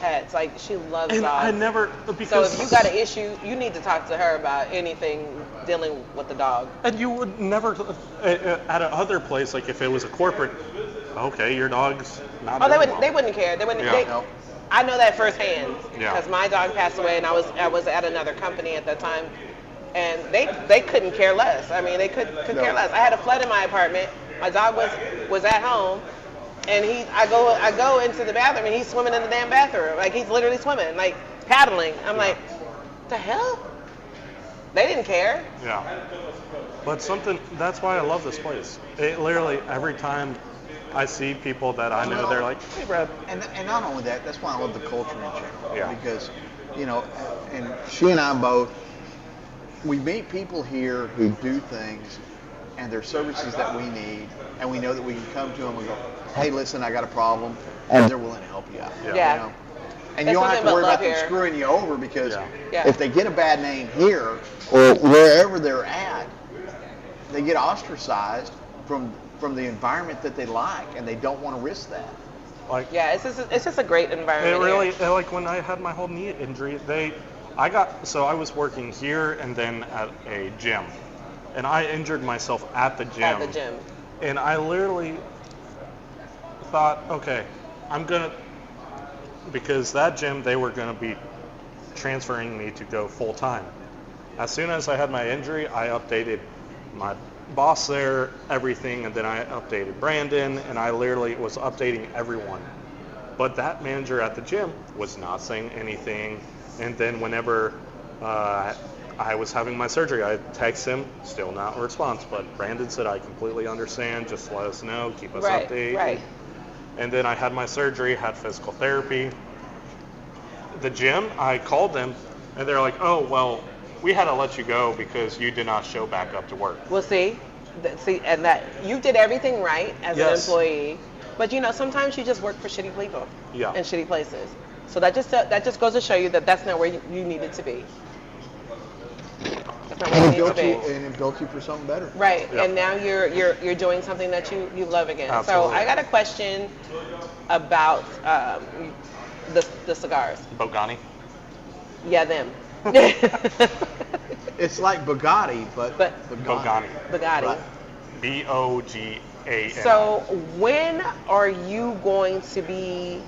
pets. Like she loves And dogs. I never So because if you got an issue, you need to talk to her about anything dealing with the dog. and you would never at another place, like if it was a corporate, okay, your dog's not Oh, doing they well. wouldn't care. They wouldn't. Yeah. They, No. I know that firsthand Yeah. because my dog passed away, and I was at another company at that time, and they couldn't care less. I mean, they could No. care less. I had a flood in my apartment. My dog was at home, and I go into the bathroom, and he's swimming in the damn bathroom. Like he's literally swimming, like paddling. I'm like, the hell? They didn't care. Yeah. But that's why I love this place. It literally, every time I see people that I know, they're like, hey, Brad. And not only that, that's why I love the culture in general. Yeah. Because, you know, and she and I both, we meet people here who do things, and there's services that we need, and we know that we can come to them and go, hey, listen, I got a problem, and they're willing to help you out. Yeah. You know? And It's you don't have nothing to but worry love about them here. screwing you over because Yeah. if they get a bad name here or wherever they're at, they get ostracized from the environment that they like, and they don't want to risk that. Like, Yeah, it's just a great environment. it really, here. like when I had my whole knee injury, I was working here and then at a gym, and I injured myself at the gym. At the gym. And I literally thought, okay, because that gym, they were gonna be transferring me to go full time. As soon as I had my injury, I updated my boss there, everything, and then I updated Brandon, and I literally was updating everyone. But that manager at the gym was not saying anything. And then whenever I was having my surgery, I text him, still not a response. But Brandon said, I completely understand, just let us know, keep us updated. Right. And then I had my surgery, had physical therapy. The gym, I called them, and they're like, oh, well, we had to let you go because you did not show back up to work. Well, and that you did everything right as an Yes. employee, but you know sometimes you just work for shitty people Yeah. and shitty places. So that just goes to show you that that's not where you needed to be. That's not where you need to be. And it built you for something better. Right, Yep. and now you're doing something that you love again. Absolutely. So I got a question about the cigars. Bogani? Yeah, them. It's like Bugatti, but But- Bugatti. Bugatti. Right. BOGAN. So when are you going to be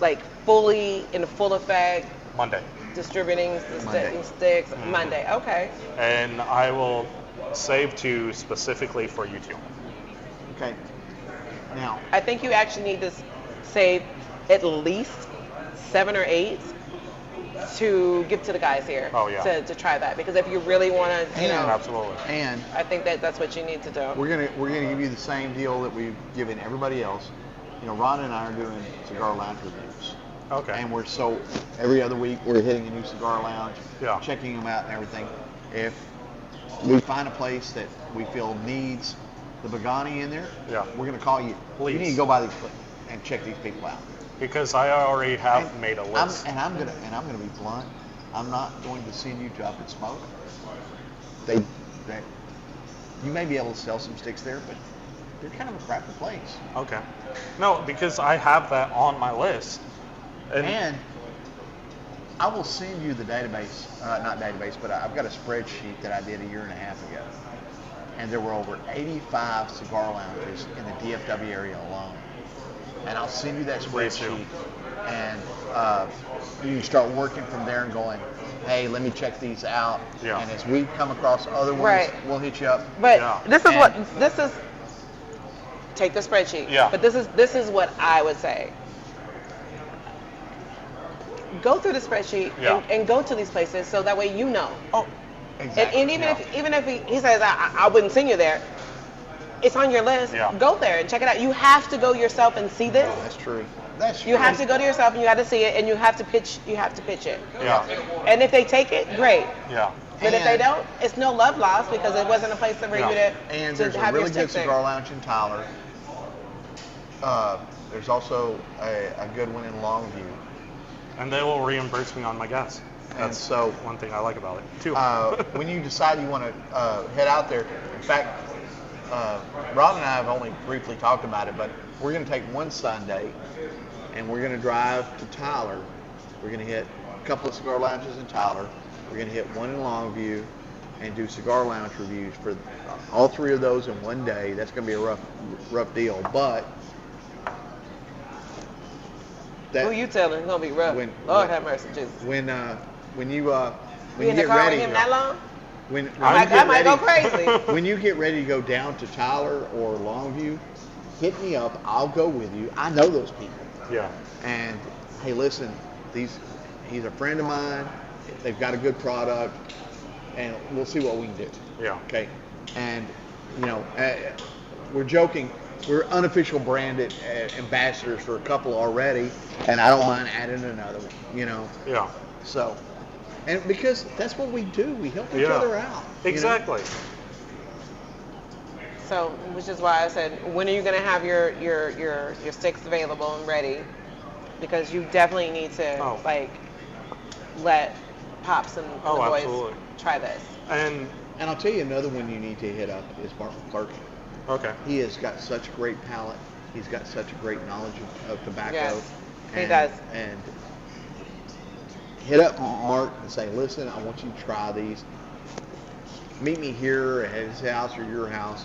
like fully in full effect Monday. distributing Monday. sticks? Monday. Okay. And I will save 2 specifically for you two. Okay. Now, I think you actually need to save at least 7 or 8 to give to the guys here. Oh, yeah. To try that, because if you really want to, you know, Absolutely. and I think that's what you need to do. we're gonna give you the same deal that we've given everybody else. You know, Rhonda and I are doing cigar lounge reviews. Okay. And every other week we're hitting a new cigar lounge, Yeah. checking them out and everything. If we find a place that we feel needs the Pagani in there, Yeah. we're gonna call you. Please. You need to go by these and check these people out. Because I already have made a list. I'm gonna be blunt. I'm not going to send you to Up and Smoke. You may be able to sell some sticks there, but they're kind of a crappy place. Okay. No, because I have that on my list. And I will send you the database, not database, but I've got a spreadsheet that I did a year and a half ago. And there were over 85 cigar lounges in the DFW area alone. And I'll send you that Please do. spreadsheet, and you can start working from there and going, hey, let me check these out. Yeah. And as we come across other ones, Right. we'll hit you up. But Yeah. this is take the spreadsheet. Yeah. But this is what I would say. Go through the spreadsheet Yeah. and go to these places so that way you know. Oh, Exactly. And even if he says I wouldn't send you there, it's on your list. Yeah. Go there and check it out. You have to go yourself and see this. That's true. That's true. You have to go to yourself and you have to see it and you have to pitch. You have to pitch it. yeah. And if they take it, great. Yeah. But if they And- don't, it's no love lost because it wasn't a place for you Yeah. And to there's a have really your good stick there. cigar lounge in Tyler. There's also a good one in Longview. And they will reimburse me on my gas. And That's so, one thing I like about it, too. when you decide you want to head out there, in fact, Rod and I have only briefly talked about it, but we're going to take one Sunday and we're going to drive to Tyler. We're going to hit a couple of cigar lounges in Tyler. We're going to hit one in Longview and do cigar lounge reviews for all 3 of those in one day. That's going to be a rough deal, but that, Who you telling? It's gonna be rough. Lord have mercy, Jesus. when you We in the get car ready, with him that long? when I you get might go ready- crazy. when you get ready to go down to Tyler or Longview, hit me up. I'll go with you. I know those people. yeah. And hey, listen, he's a friend of mine. They've got a good product, and we'll see what we can do. Yeah. Okay. And you know, we're joking. We're unofficial branded ambassadors for a couple already, and I don't mind adding another one. You know. Yeah. So, and because that's what we do, we help each Yeah. other out. you know? Exactly. So, which is why I said, when are you gonna have your sticks available and ready? Because you definitely need to like let Pops and the boys absolutely. try this. And And I'll tell you another one you need to hit up is Mark McClurkin. okay. He has got such a great palate. He's got such a great knowledge of tobacco. Yes, he and, does. And hit up Mark and say, listen, I want you to try these. Meet me here at his house or your house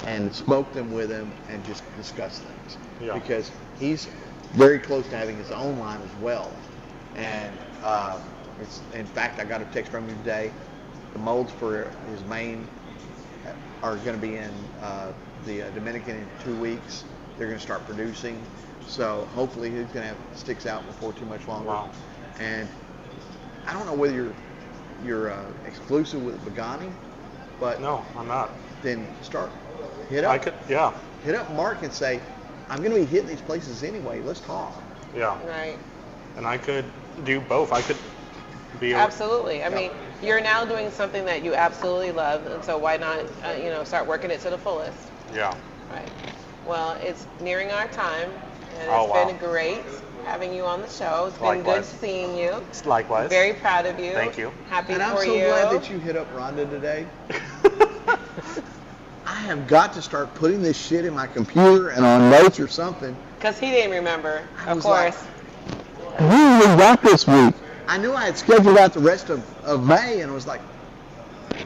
and smoke them with him and just discuss things. Yeah. Because he's very close to having his own line as well. And it's, in fact, I got a text from him today. The molds for his main are going to be in the Dominican in 2 weeks. They're going to start producing. So hopefully he's going to have sticks out before too much longer. Wow. And I don't know whether you're exclusive with Pagani, but No, I'm not. then hit up hit up Mark and say, I'm going to be hitting these places anyway. Let's talk. Yeah. Right. And I could do both. I could be Absolutely. I Yeah. mean, you're now doing something that you absolutely love, and so why not, start working it to the fullest? Yeah. Right. Well, it's nearing our time, and Oh, it's wow. been great having you on the show. It's been Likewise. good seeing you. Likewise. Very proud of you. Thank you. Happy And I'm for so you. glad that you hit up Rhonda today. I have got to start putting this shit in my computer and on notes or something. Because he didn't remember, I of was course. Who we got this week? I knew I had scheduled out the rest of May and was like,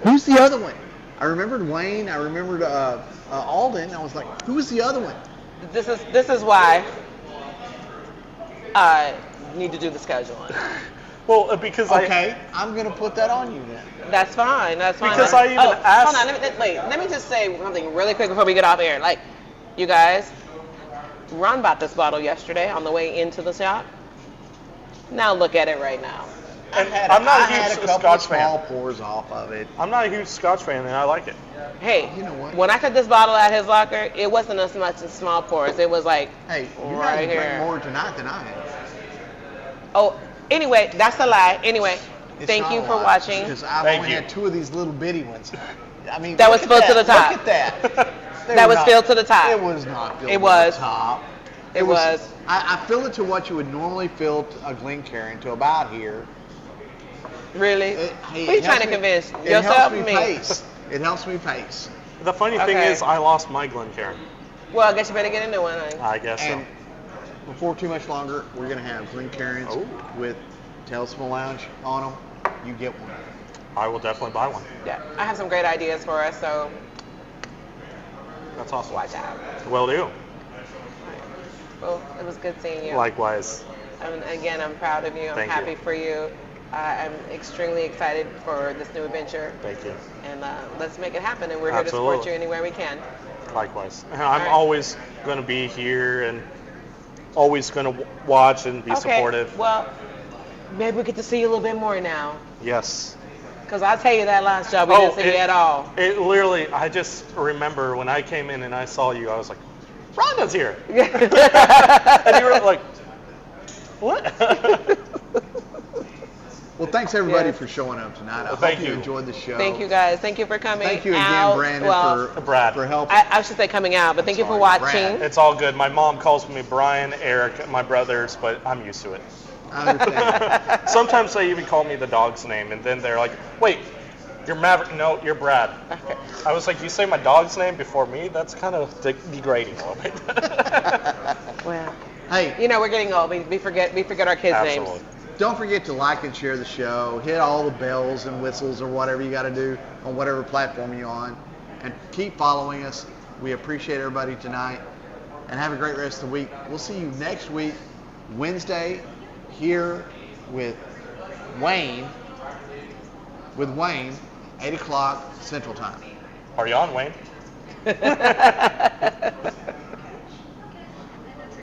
who's the other one? I remembered Wayne. I remembered Alden. I was like, who was the other one? This is why I need to do the scheduling. Well, because Okay, I'm gonna put that on you then. That's fine. That's fine. Because I even asked- Hold on. Let me just say something really quick before we get off air. Like, you guys, Ron bought this bottle yesterday on the way into the shop. Now look at it right now. And I'm not I a had huge a couple Scotch of small fan. pours off of it. I'm not a huge Scotch fan, and I like it. Hey, You know what? when I took this bottle out of his locker, it wasn't as much as small pours. It was like Hey, you right guys drink here. more tonight than I have. Oh, anyway, that's a lie. Anyway, It's thank not you a for lot, watching. Because I've Thank only you. had 2 of these little bitty ones. I mean, That was look at filled to the top. Look at that. They That were was not- filled to the top. It was not filled It to was. the top. It was. I filled it to what you would normally fill a Glencairn to about here. Really? Hey, Who are it you trying helps to me- convince? It Yourself helps or me me? pace. It helps me pace. The funny thing Okay. is, I lost my Glencairn. Well, I guess you better get into one. Honey. I guess And before too much longer, we're gonna have Glencairns Oh. with Tales from the Lounge on them. You get one. so I will definitely buy one. Yeah, I have some great ideas for us, so That's awesome. watch out. Will do. Well, it was good seeing you. Likewise. Again, I'm proud of you. I'm Thank happy you. for you. I'm extremely excited for this new adventure, Thank you. and let's make it happen. And we're here to support Absolutely. you anywhere we can. Likewise. I'm right. always going to be here and always going to watch and be supportive. Well, maybe we get to see you a little bit more now. Yes. Because I'll tell you that last job, we didn't see you at all. It literally, I just remember when I came in and I saw you, I was like, Rhonda's here. And you were like, what? Well, thanks everybody Yes. for showing up tonight. I Thank hope you you. enjoyed the show. Thank you guys. Thank you for coming. Thank you again, out. Brandon, Well, Brad. for helping. I should say coming out, but thank you for Sorry, watching. Brad. It's all good. My mom calls me Brian, Eric, my brothers, but I'm used to it. I understand. Sometimes they even call me the dog's name, and then they're like, wait, you're Maverick? No, you're Brad. Okay. I was like, you say my dog's name before me? That's kind of degrading a little bit. Well, Hey, you know, we're getting old. We forget our kids' Absolutely. names. don't forget to like and share the show. Hit all the bells and whistles or whatever you got to do on whatever platform you're on. And keep following us. We appreciate everybody tonight. And have a great rest of the week. We'll see you next week, Wednesday, here with Wayne, 8 o'clock Central Time. Are you on, Wayne?